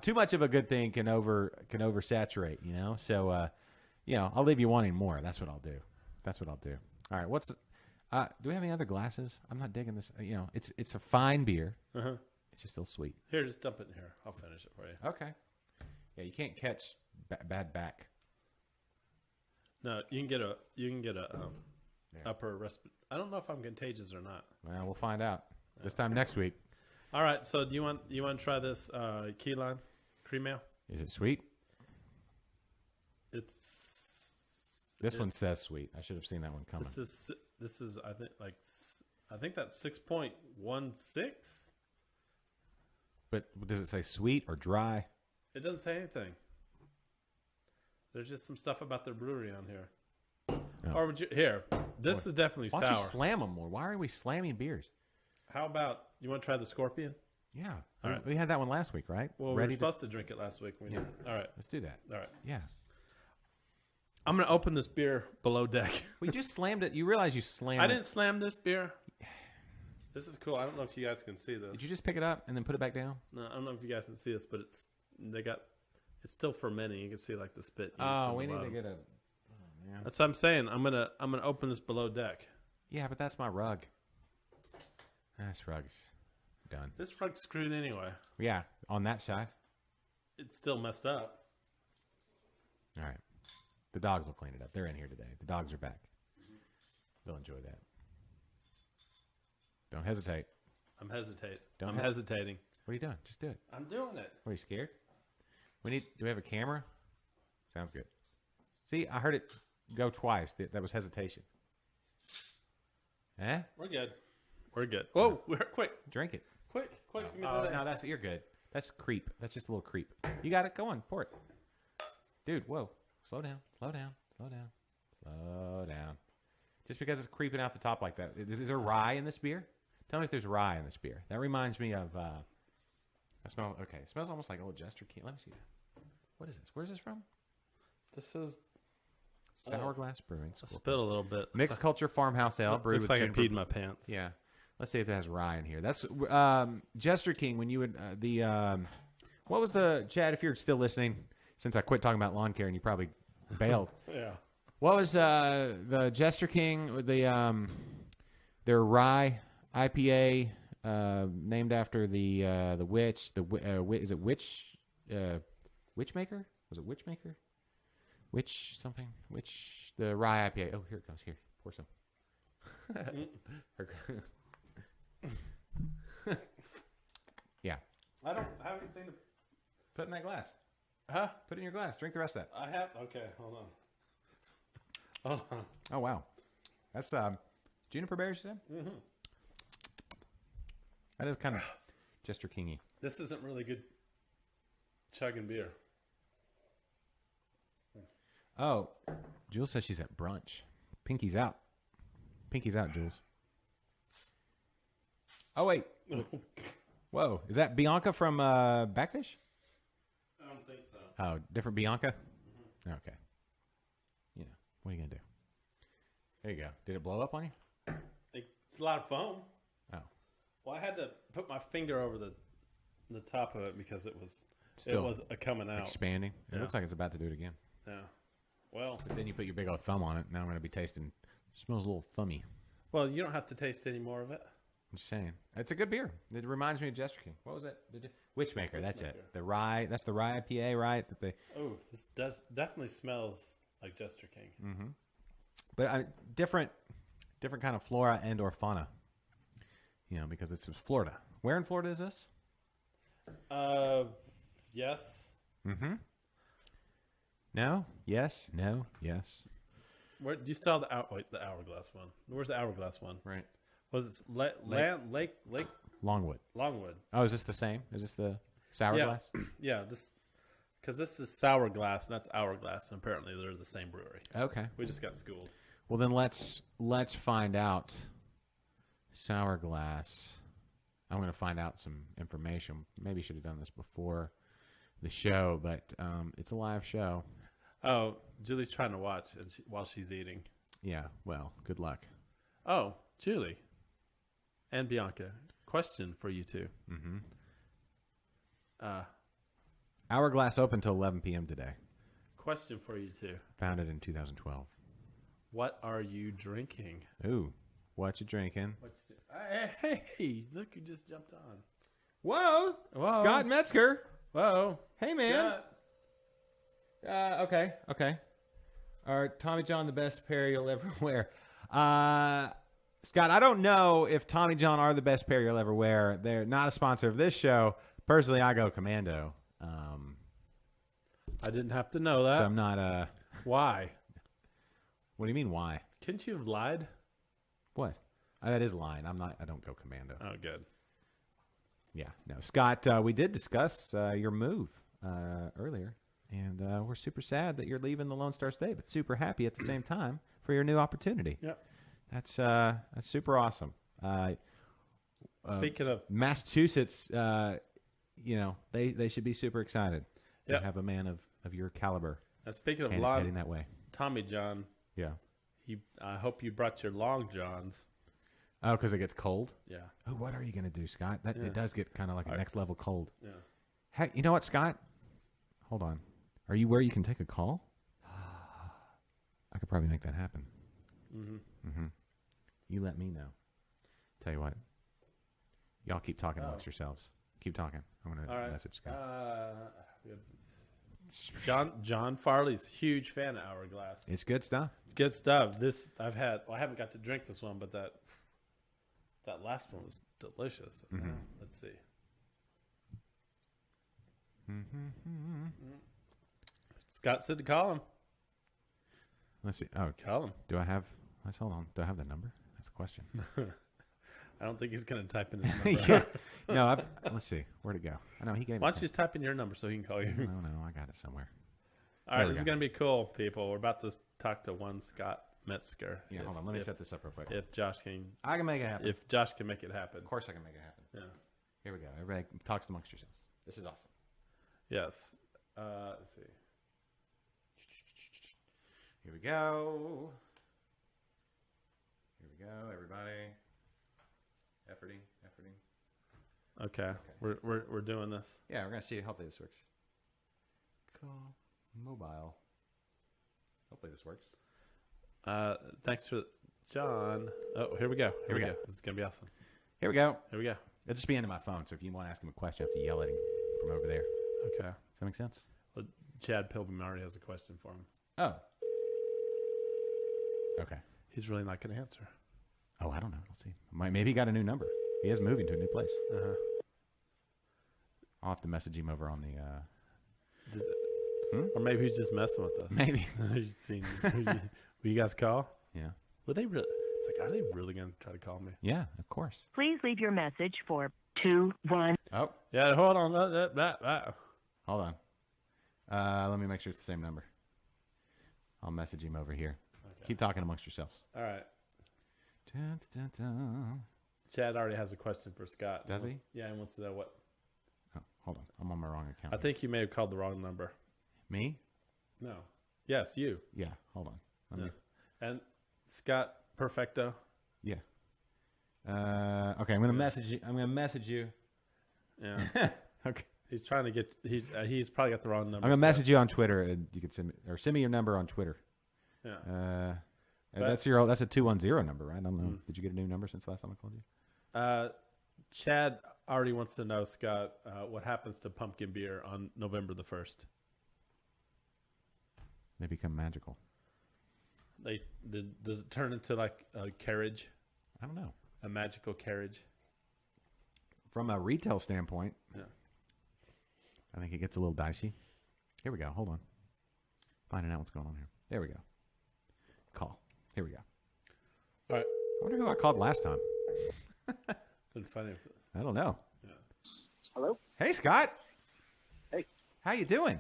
Too much of a good thing can oversaturate, you know. So, I'll leave you wanting more. That's what I'll do. All right, do we have any other glasses? I'm not digging this. It's a fine beer. Uh-huh. It's just still sweet. Here, just dump it in here. I'll finish it for you. Okay. Yeah, you can't catch bad back. No, you can get a Yeah. upper respiratory. I don't know if I'm contagious or not. Well, we'll find out this time next week. All right, so do you want to try this key lime cream ale? Is it sweet? It's This one says sweet. I should have seen that one coming. this is I think that's 6.16. But does it say sweet or dry? It doesn't say anything. There's just some stuff about their brewery on here. Oh. Or would you here? This is definitely Why don't you sour. slam them more? Why are we slamming beers? How about you want to try the Scorpion? Yeah. All right. We had that one last week, right? Well, we were supposed to drink it last week. We didn't. All right. Let's do that. All right. Yeah. I'm gonna open this beer below deck. We just slammed it. You realize you slammed I it. didn't slam this beer. This is cool. I don't know if you guys can see this. Did you just pick it up and then put it back down? No, I don't know if you guys can see this, but it's still fermenting. You can see like the spit. yeast Oh, on we the need to bottom. get a. Oh, man. That's what I'm saying. I'm gonna open this below deck. Yeah, but that's my rug. This rug's done. This rug's screwed anyway. Yeah, on that side. It's still messed up. All right. The dogs will clean it up. They're in here today. The dogs are back. They'll enjoy that. Don't hesitate. I'm hesitating. Don't I'm hesitating. What are you doing? Just do it. I'm doing it. What, are you scared? Do we have a camera? Sounds good. See, I heard it go twice. That was hesitation. Eh? We're good. We're good. Whoa! Quick! Drink it. Quick! Give me Oh, that. no, you're good. That's creep. That's just a little creep. You got it. Go on, pour it. Dude, whoa. Slow down. Just because it's creeping out the top like that. Is there rye in this beer? Tell me if there's rye in this beer. That reminds me of, I smell, okay, it smells almost like old Jester King. Let me see that. What is this? Where's this from? This is Sour Glass Brewing. I spit a little bit. Mixed Culture Farmhouse Ale. Brewed Looks with like I juniper. peed my pants. Yeah. Let's see if it has rye in here. That's Jester King. When you would what was the Chad? If you're still listening, since I quit talking about lawn care and you probably bailed. Yeah. What was the Jester King? Their rye IPA named after the witch. Is it Witchmaker? Was it Witchmaker? Witch something? Witch the rye IPA. Oh, here it goes. Here, pour some. Yeah. I don't have anything to. Put in that glass. Huh? Put it in your glass. Drink the rest of that. I have. Okay, hold on. Oh wow, that's juniper berries. You said. Mm-hmm. That is kind of Jester Kingy. This isn't really good chugging beer. Oh, Jules says she's at brunch. Pinky's out. Pinky's out, Jules. Oh wait. Whoa, is that Bianca from Backfish? I don't think so. Oh, different Bianca? Mm-hmm. Okay. You know, what are you going to do? There you go. Did it blow up on you? It's a lot of foam. Oh. Well, I had to put my finger over the top of it because it was Still coming out. expanding. It Yeah. looks like it's about to do it again. Yeah. Well, But then you put your big old thumb on it. Now I'm going to be tasting. It smells a little thummy. you don't have to taste any more of it. I'm just saying. It's a good beer. It reminds me of Jester King. What was it? Witchmaker. That's it. Witchmaker. The rye. That's the rye IPA, right? That they. Oh, this definitely smells like Jester King. But different kind of flora and or fauna. You know, because this is Florida. Where in Florida is this? Yes. Mm-hmm. No. Yes. No. Yes. Where do you still have the hourglass one? Where's the hourglass one? Right. Was it Lake Longwood. Longwood? Oh, is this the same? Is this the sour Yeah. glass? Yeah, because this is sour glass and that's hourglass, and apparently they're the same brewery. Okay. We just got schooled. Well, then let's find out. Sour glass. I'm going to find out some information. Maybe should have done this before the show, but it's a live show. Oh, Julie's trying to watch while she's eating. Yeah. Well, good luck. Oh, Julie and Bianca, question for you two. Mm-hmm. Uh, Hourglass open till 11 p.m. today. question for you two. Founded in 2012. What are you drinking? Ooh, what you drinking? Hey, look, you just jumped on. Whoa, Whoa. Scott Metzger. Whoa. Hey, man. Scott. Okay. Are Tommy John the best pair you'll ever wear? Scott, I don't know if Tommy John are the best pair you'll ever wear. They're not a sponsor of this show. Personally, I go Commando. I didn't have to know that. So I'm not. Why? What do you mean? Why? Couldn't you have lied? What? That is lying. I'm not. I don't go Commando. Oh, good. Yeah. No, Scott. We did discuss your move earlier, And we're super sad that you're leaving the Lone Star State, but super happy at the same time for your new opportunity. Yep. That's super awesome. Speaking of Massachusetts, they should be super excited to Yep. have a man of your caliber speaking of heading that way. Tommy John, Yeah. I hope you brought your long johns. Oh, because it gets cold? Yeah. Oh, what are you going to do, Scott? Yeah. It does get kind of like a next level cold. Yeah. Hey, you know what, Scott? Hold on. Are you where you can take a call? I could probably make that happen. Mm-hmm. You let me know. Tell you what. Y'all keep talking amongst yourselves. Keep talking. I'm going to message Scott. John Farley's huge fan of Hourglass. It's good stuff. Good stuff. This I haven't got to drink this one, but that last one was delicious. Let's see. Scott said to call him. Let's see. Oh, Call him. do I have? Let's hold on. Do I have the number? That's the question. I don't think he's going to type in his number. yeah. No. Let's see. Where'd it go? I know he gave. Why don't you just type in your number so he can call you? No, I got it somewhere. All right, There we this is go. going to be cool, people. We're about to talk to one Scott Metzger. Yeah, hold on. Let me set this up real quick. If Josh can, I can make it happen. if Josh can make it happen. Of course, I can make it happen. Yeah. Here we go. Everybody talks amongst yourselves. This is awesome. Yes. Let's see. Here we go. Here we go, everybody. Efforting. Okay. We're doing this. Yeah, we're gonna see. Hopefully this works. Call mobile. Hopefully this works. Thanks for John. Oh, here we go. Here we go. This is gonna be awesome. Here we go. Here we go. It'll just be into my phone, so if you want to ask him a question, you have to yell at him from over there. Okay. Does that make sense? Well, Chad Pilgrim already has a question for him. Oh. Okay. He's really not going to answer. Oh, I don't know. We'll see. Maybe he got a new number. He is moving to a new place. Uh-huh. I'll have to message him over on the. Or maybe he's just messing with us. Maybe. Will you guys call? Yeah. Would they really? It's like, are they really going to try to call me? Yeah, of course. Please leave your message for 21. Oh, Yeah, hold on. hold on. Let me make sure it's the same number. I'll message him over here. Okay. Keep talking amongst yourselves. All right. Dun, dun, dun. Chad already has a question for Scott. Does he? Yeah, he wants to know what. Oh, hold on. I'm on my wrong account. I think you may have called the wrong number. Me? No. Yes, you. Yeah. Hold on. Let me. And Scott Perfecto. Yeah. Okay. I'm gonna message you. Yeah. Okay. He's trying to get. He's probably got the wrong number. I'm gonna so- message you on Twitter, and you can send me your number on Twitter. Yeah. That's a 210 number, right? I don't know. Did you get a new number since the last time I called you? Chad already wants to know, Scott, what happens to pumpkin beer on November the 1st? They become magical. Does it turn into like a carriage, I don't know. a magical carriage? From a retail standpoint, Yeah. I think it gets a little dicey. Here we go. Hold on. Finding out what's going on here. There we go. Call. Here we go. All right. I wonder who I called last time. Been funny. I don't know. Hello? Hey, Scott. Hey. How you doing?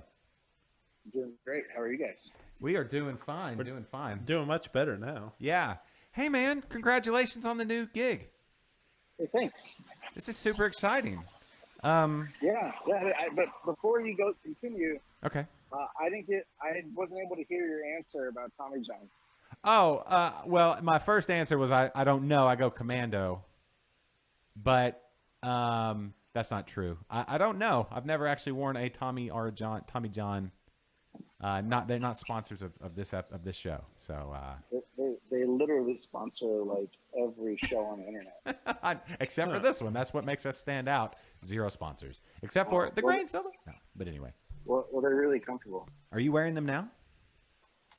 I'm doing great. How are you guys? We are doing fine. Doing fine. Doing much better now. Yeah. Hey, man. Congratulations on the new gig. Hey, thanks. This is super exciting. Yeah. But before you continue, Okay. I wasn't able to hear your answer about Tommy John's. Oh, well, my first answer was I don't know. I go commando. But that's not true. I don't know. I've never actually worn a Tommy John. They're not sponsors of this show. So They literally sponsor like every show on the internet. except for this one, that's what makes us stand out. 0 sponsors, except for the grain soda. No, but anyway, Well, they're really comfortable. are you wearing them now?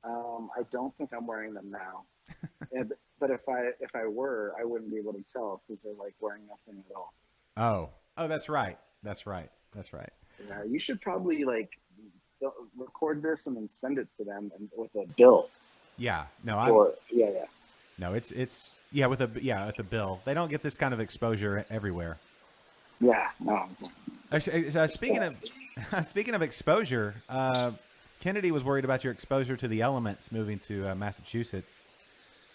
I don't think I'm wearing them now. But if I were, I wouldn't be able to tell because they're like wearing nothing at all. Oh, that's right. Yeah, you should probably like record this and then send it to them and with a bill. Yeah. No, No, it's with a bill. They don't get this kind of exposure everywhere. Yeah, no. Speaking of exposure, Kennedy was worried about your exposure to the elements moving to Massachusetts.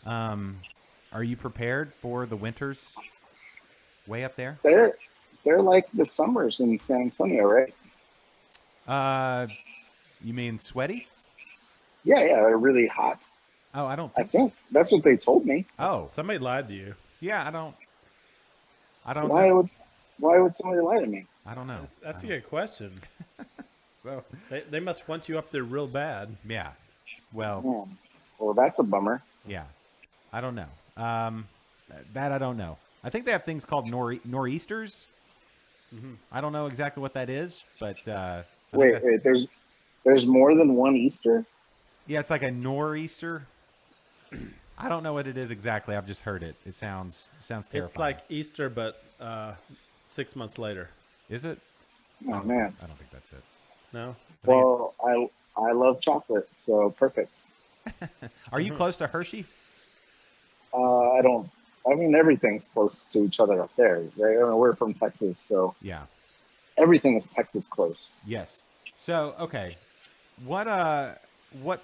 Are you prepared for the winters way up there? They're like the summers in San Antonio, right? You mean sweaty? Yeah, they're really hot. Oh, I don't I think so. think that's what they told me. Oh, Somebody lied to you. yeah, I don't Why know. would somebody lie to me? I don't know. That's a good question. So, They must want you up there real bad. yeah. Well, Man. Well, that's a bummer. yeah. I don't know. That I don't know. I think they have things called nor'easters. I don't know exactly what that is, but I think Wait, there's more than one Easter? yeah, it's like a nor'easter. I don't know what it is exactly. I've just heard it. It sounds terrifying. It's like Easter, but 6 months later. Is it? Oh man. I don't think that's it. No? Well, I love chocolate, so perfect. Are you close to Hershey? I mean, everything's close to each other up there. Right? I mean, we're from Texas, so Yeah. everything is Texas close. Yes. So, okay. What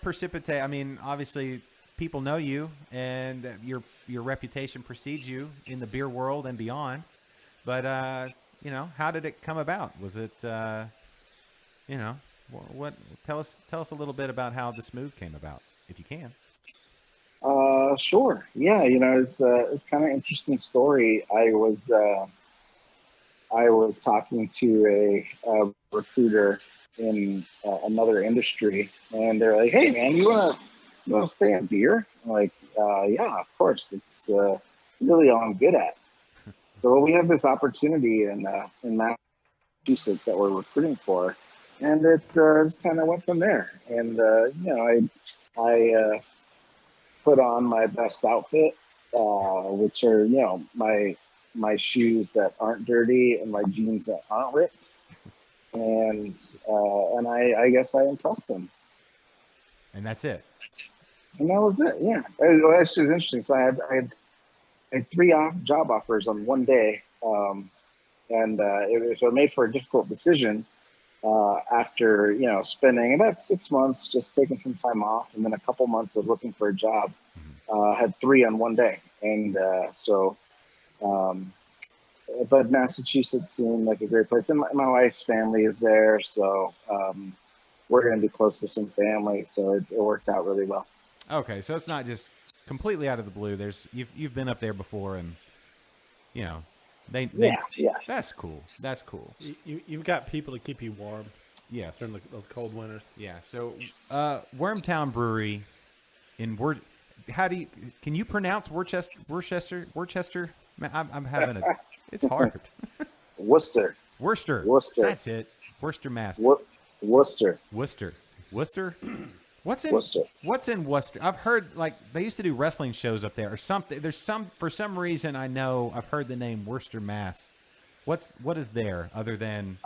precipitate? I mean, obviously, people know you, and your reputation precedes you in the beer world and beyond. But how did it come about? Was it, what? Tell us a little bit about how this move came about, if you can. Sure. Yeah, it's kind of interesting story. I was talking to a recruiter in another industry, and they're like, "Hey, man, you wanna stay in beer?" I'm like, yeah, of course. It's really all I'm good at. So we have this opportunity in Massachusetts that we're recruiting for, and it just kind of went from there. And I put on my best outfit, which are my shoes that aren't dirty and my jeans that aren't ripped, and I guess I impressed them. And that's it. And that was it. Yeah, well, actually, it was interesting. So I had 3 job offers on one day, and it made for a difficult decision. After spending about 6 months just taking some time off, and then a couple months of looking for a job, had 3 on one day, and but Massachusetts seemed like a great place, and my wife's family is there, so we're going to be close to some family, so it worked out really well. Okay, so it's not just completely out of the blue. You've been up there before, and they Yeah. That's cool. That's cool. You've got people to keep you warm Yes. during those cold winters. Yeah. So, Wormtown Brewery in can you pronounce Worcester? Man, I'm having it's hard. Worcester. Worcester. That's it. Worcester, Mass. Worcester. Worcester. What's in Worcester? I've heard they used to do wrestling shows up there or something. For some reason I know I've heard the name Worcester, Mass. What is there other than?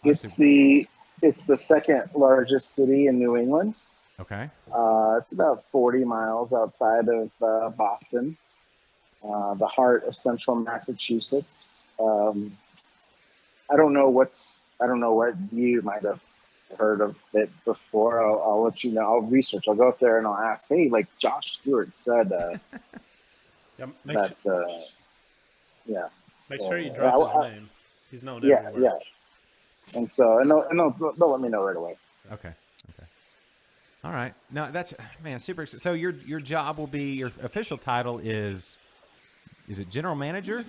It's the second largest city in New England. Okay. It's about 40 miles outside of Boston, the heart of central Massachusetts. I don't know what you might have heard of it before. I'll let you know. I'll research. I'll go up there and I'll ask. Hey, like Josh Stewart said, Make sure you drop his name. He's known everywhere. Yeah. And so, they'll let me know right away. Okay. All right. No, that's super exciting. So your job will be, your official title is it general manager?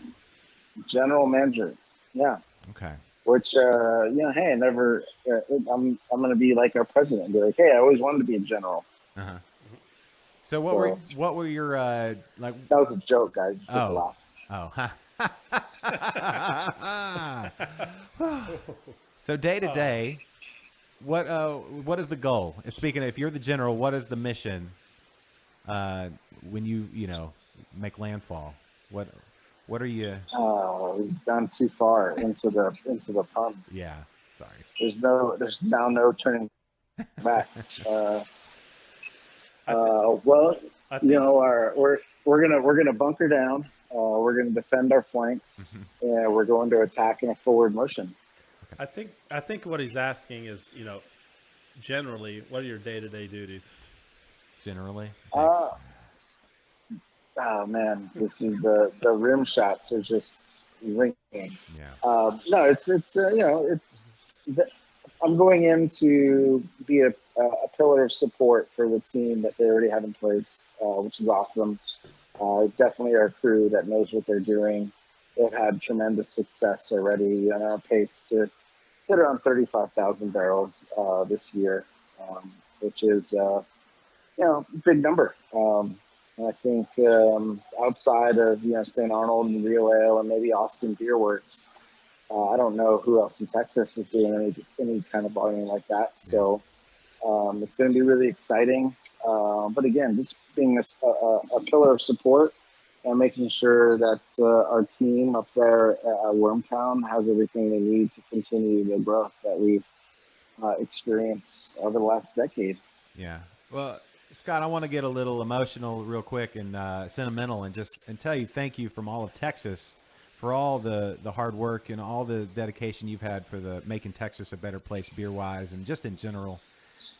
General manager. Yeah. Okay. Which hey, I never. I'm going to be like our president. Be like, hey, I always wanted to be a general. Uh-huh. So what were your like? That was a joke, guys. Just laugh. Oh. So day to day, what is the goal? Speaking of, if you're the general, what is the mission? When you make landfall, what are you? Oh, we've gone too far into the pun. Yeah, sorry. There's now no turning back. Well, we're gonna bunker down. We're gonna defend our flanks, and we're going to attack in a forward motion. I think what he's asking is, generally, what are your day-to-day duties? Generally. Oh man, this is the rim shots are just ringing. Yeah. No, it's I'm going in to be a pillar of support for the team that they already have in place, which is awesome. Definitely our crew that knows what they're doing. They've had tremendous success already on our pace to hit around 35,000 barrels this year, which is big number. And I think outside of St. Arnold and Real Ale and maybe Austin Beer Works, I don't know who else in Texas is doing any kind of volume like that. So it's going to be really exciting. But again, just being a pillar of support and making sure that our team up there at Wormtown has everything they need to continue the growth that we've experienced over the last decade. Yeah. Well, Scott, I want to get a little emotional real quick and sentimental and tell you thank you from all of Texas for all the hard work and all the dedication you've had for making Texas a better place beer-wise and just in general.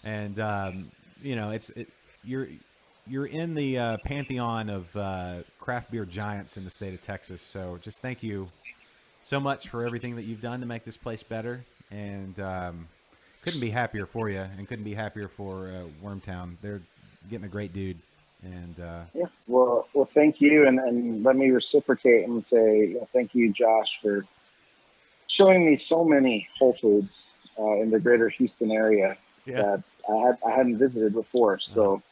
And, you're in the pantheon of craft beer giants in the state of Texas. So just thank you so much for everything that you've done to make this place better. And couldn't be happier for you and couldn't be happier for Wormtown. They're getting a great dude. And well, thank you. And let me reciprocate and say thank you, Josh, for showing me so many Whole Foods in the greater Houston area that I hadn't visited before. So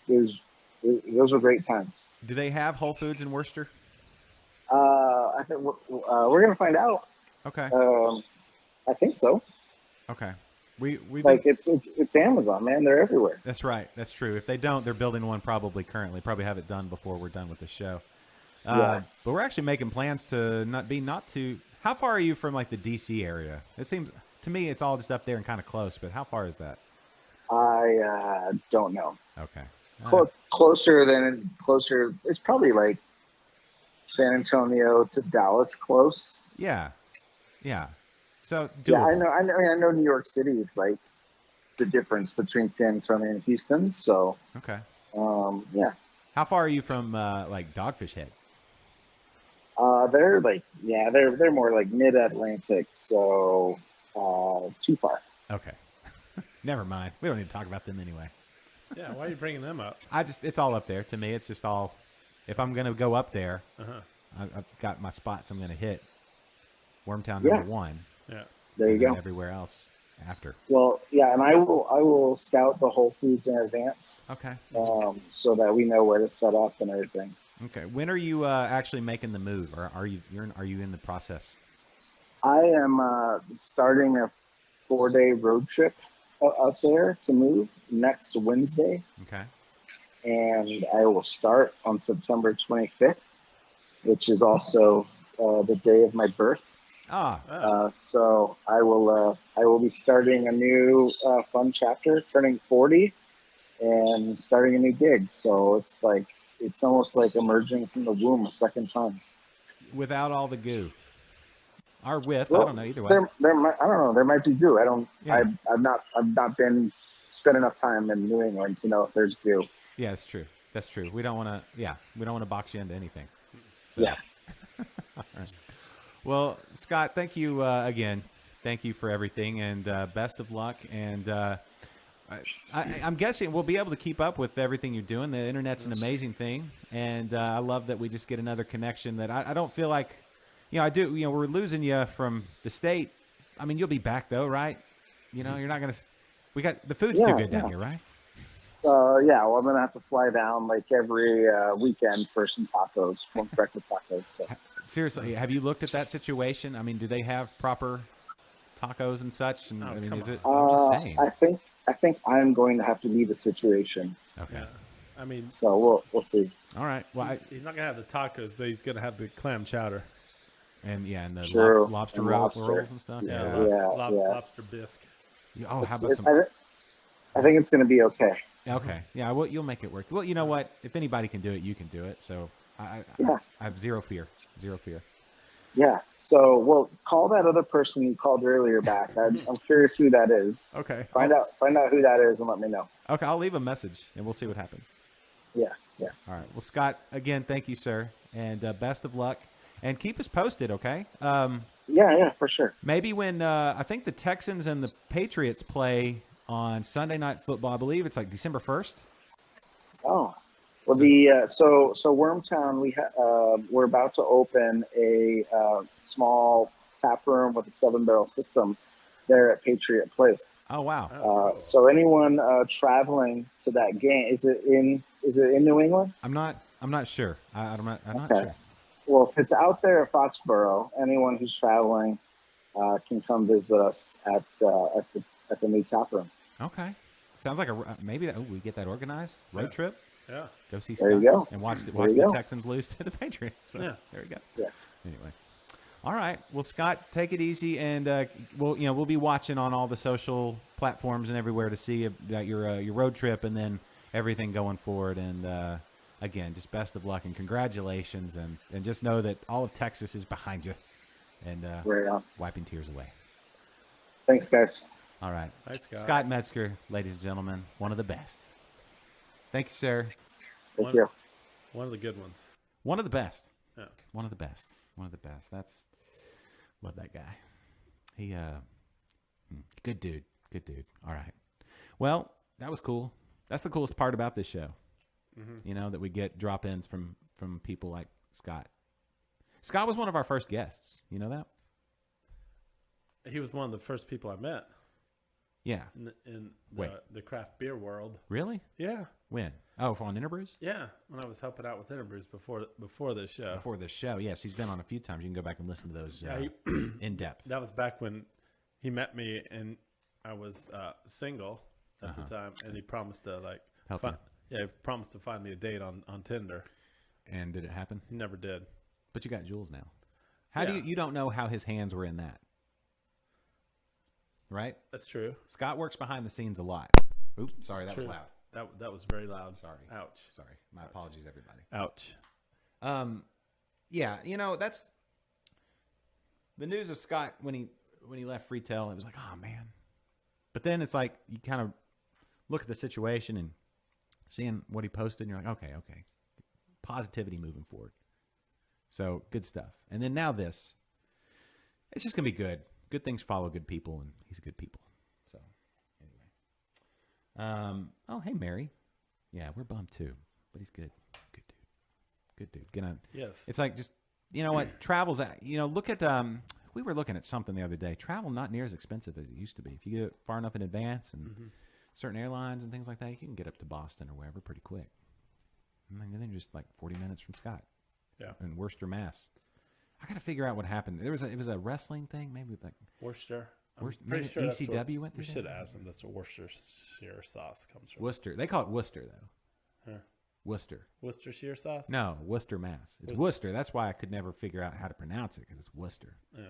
those were great times. Do they have Whole Foods in Worcester? I think we're going to find out. Okay. I think so. Okay. We like it's Amazon, man. They're everywhere. That's right. That's true. If they don't, they're building one probably currently. Probably have it done before we're done with the show. But we're actually making plans to not too. How far are you from like the DC area? It seems to me it's all just up there and kind of close. But how far is that? I don't know. Okay. Closer. It's probably like San Antonio to Dallas close. Yeah. So doable. I know New York City is like the difference between San Antonio and Houston. So okay. How far are you from like Dogfish Head? They're more like mid-Atlantic, so too far. Okay. Never mind. We don't need to talk about them anyway. Yeah, why are you bringing them up? It's all up there. To me, it's just all, if I'm going to go up there, I've got my spots I'm going to hit. Wormtown number 1. Yeah. There you go. Everywhere else after. Well, yeah, and I will scout the Whole Foods in advance. Okay. So that we know where to set up and everything. Okay. When are you actually making the move, or are you in the process? I am starting a 4-day road trip up there to move next Wednesday. Okay. And I will start on September 25th, which is also the day of my birth. So I will be starting a new fun chapter, turning 40, and starting a new gig. So it's almost like emerging from the womb a second time. Without all the goo. Or with, well, I don't know, either way. I don't know. There might be goo. Yeah. I've not been spent enough time in New England to know if there's goo. Yeah, that's true. That's true. We don't want to box you into anything. So. Yeah. All right. Well, Scott, thank you again. Thank you for everything, and best of luck. And I'm guessing we'll be able to keep up with everything you're doing. The internet's an amazing thing, and I love that we just get another connection that I don't feel like, I do. We're losing you from the state. I mean, you'll be back though, right? You're not gonna. We got the food's too good down here, right? Well, I'm gonna have to fly down like every weekend for some tacos, breakfast tacos. So. Seriously, have you looked at that situation? I mean, do they have proper tacos and such? And is it? I'm just saying. I think I'm going to have to leave the situation. Okay. Yeah. I mean, so we'll see. All right. Well, he's not gonna have the tacos, but he's gonna have the clam chowder. And the lobster rolls and stuff. Lobster bisque. How about some? I think it's going to be okay. Okay. Yeah. Well, you'll make it work. Well, you know what? If anybody can do it, you can do it. So I have zero fear. Zero fear. Yeah. So, well, call that other person you called earlier back. I'm curious who that is. Okay. Find out who that is and let me know. Okay, I'll leave a message and we'll see what happens. Yeah. Yeah. All right. Well, Scott, again, thank you, sir, and best of luck. And keep us posted, okay? Yeah, for sure. Maybe when I think the Texans and the Patriots play on Sunday Night Football, I believe it's like December 1st. Oh, well, so Wormtown, we're about to open a small tap room with a 7-barrel system there at Patriot Place. Oh, wow. So anyone traveling to that game, is it in New England? I'm not sure. I'm not Okay. sure. Well, if it's out there at Foxborough, anyone who's traveling can come visit us at the new tap room. Okay. Sounds like maybe we get that organized road trip. Yeah. Go see There Scott you go. and watch the you go. Texans lose to the Patriots. So, Yeah. There we go. Yeah. Anyway. All right. Well, Scott, take it easy, and we'll be watching on all the social platforms and everywhere to see about your road trip and then everything going forward. And again, just best of luck and congratulations, and just know that all of Texas is behind you and Right on. wiping tears away. Thanks, guys. All right. Thanks, Scott. Scott Metzger, ladies and gentlemen, one of the best. Thank you, sir. Thank you. One of the good ones. One of the best. Yeah. One of the best. One of the best. Love that guy. He good dude. Good dude. All right. Well, that was cool. That's the coolest part about this show. You know, that we get drop-ins from people like Scott. Scott was one of our first guests. You know that? He was one of the first people I met Yeah. in Wait. the craft beer world. Really? Yeah. When? Oh, on Interbrews? Yeah. When I was helping out with Interbrews before this show. Before this show. Yes, he's been on a few times. You can go back and listen to those Yeah, in depth. That was back when he met me and I was single at the time, and he promised to Help you. he promised to find me a date on Tinder. And did it happen? He never did. But you got Jules now. How do Yeah. you don't know how his hands were in that? Right? That's true. Scott works behind the scenes a lot. Oops, sorry, that True. was loud. That was very loud. Sorry. Ouch. Sorry. My apologies, everybody. Ouch. Yeah, that's the news of Scott when he left Freetail. It was like, oh man. But then it's like you kind of look at the situation and seeing what he posted, and you're like, okay, positivity moving forward. So good stuff. And then now this, it's just gonna be good. Good things follow good people, and he's a good people. So anyway, oh hey Mary, yeah, we're bummed too, but he's good. Good dude. Get on. Yes. It's like just, you know what, travel's, look at, we were looking at something the other day. Travel not near as expensive as it used to be. If you get it far enough in advance and certain airlines and things like that, you can get up to Boston or wherever pretty quick. And then you're just like 40 minutes from Scott. Yeah. In Worcester, Mass. I got to figure out what happened. It was a wrestling thing, maybe like Worcester. Worcester, Pretty maybe sure that's ECW went We through should that? ask him. That's where Worcestershire sauce comes from. Worcester. They call it Worcester though. Huh. Worcester. Worcestershire sauce? No, Worcester, Mass. It's Worcester. That's why I could never figure out how to pronounce it because it's Worcester. Yeah.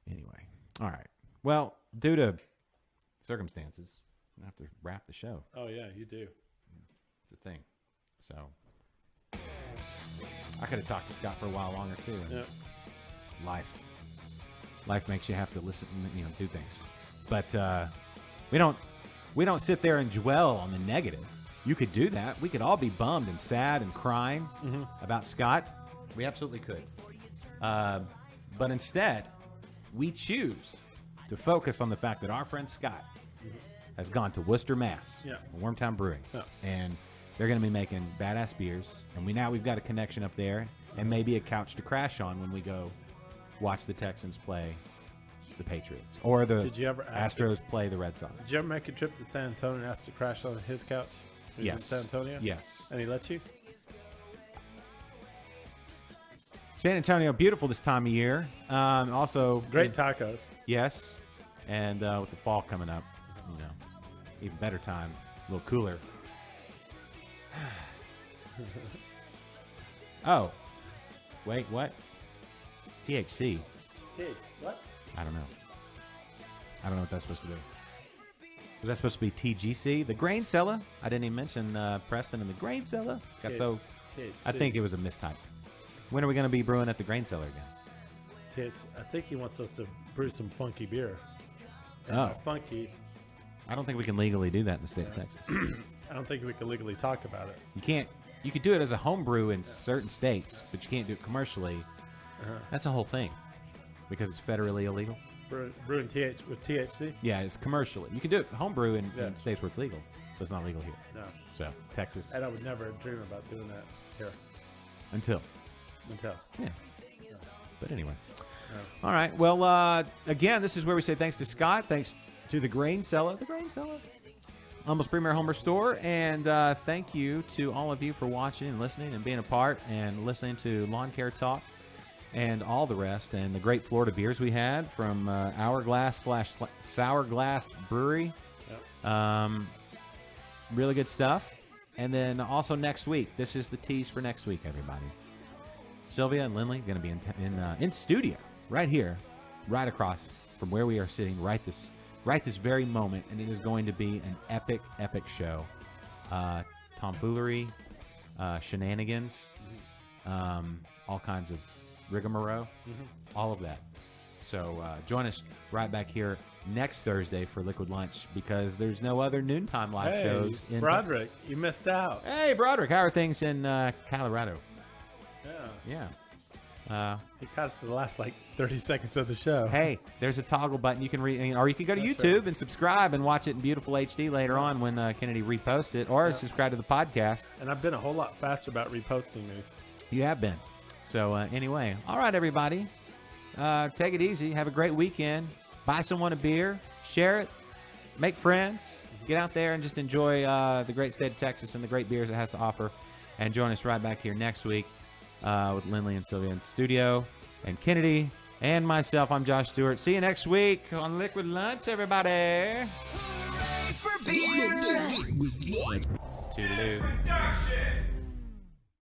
Anyway, all right. Well, due to circumstances, I have to wrap the show. Oh yeah, you do. It's a thing. So I could have talked to Scott for a while longer too. And Yeah. Life makes you have to listen, do things. But we don't sit there and dwell on the negative. You could do that. We could all be bummed and sad and crying about Scott. We absolutely could. But instead, we choose to focus on the fact that our friend Scott has gone to Worcester, Mass. Yeah. Wormtown Brewing. Yeah. And they're going to be making badass beers. And we've got a connection up there and maybe a couch to crash on when we go watch the Texans play the Patriots. Or the Did you ever ask Astros play the Red Sox. Did you ever make a trip to San Antonio and ask to crash on his couch? He was in Yes. San Antonio? Yes. And he let you? San Antonio, beautiful this time of year. Also, Great tacos. yes. And with the fall coming up, even better time, a little cooler. Oh, wait, what? THC. What? I don't know. I don't know what that's supposed to be. Was that supposed to be TGC? The Grain Cellar? I didn't even mention Preston and the Grain Cellar. I think it was a mistype. When are we going to be brewing at the Grain Cellar again? I think he wants us to brew some funky beer. Oh, Funky. I don't think we can legally do that in the state of Texas. I don't think we can legally talk about it. You can't. You could do it as a home brew in certain states, but you can't do it commercially. That's a whole thing because it's federally illegal. Brewing with THC? Yeah, it's commercially. You can do it home brew in states where it's legal, but it's not legal here. No. So Texas And I would never dream about doing that here until. Yeah. But anyway. All right. Well, again, this is where we say thanks to Scott. Thanks to the Grain Cellar. Almost Premier Homer Store. And thank you to all of you for watching and listening and being a part and listening to Lawn Care Talk and all the rest and the great Florida beers we had from Hourglass/Sour Glass Brewery. Really good stuff. And then also next week, this is the tease for next week, everybody. Sylvia and Lindley going to be in studio right here, right across from where we are sitting right this very moment, and it is going to be an epic show. Tomfoolery, shenanigans, all kinds of rigmarole, all of that. So join us right back here next Thursday for Liquid Lunch because there's no other noontime live shows. Broderick, you missed out. Hey, Broderick, how are things in Colorado? Yeah. He caught us to the last 30 seconds of the show. Hey, there's a toggle button you can or you can go to YouTube and subscribe and watch it in beautiful HD later on when Kennedy reposts it, or subscribe to the podcast. And I've been a whole lot faster about reposting these. You have been. So anyway, all right, everybody, take it easy. Have a great weekend. Buy someone a beer, share it, make friends, get out there and just enjoy the great state of Texas and the great beers it has to offer. And join us right back here next week. With Lindley and Sylvia in the studio, and Kennedy and myself. I'm Josh Stewart. See you next week on Liquid Lunch, everybody. Hooray for beer! Toodaloo.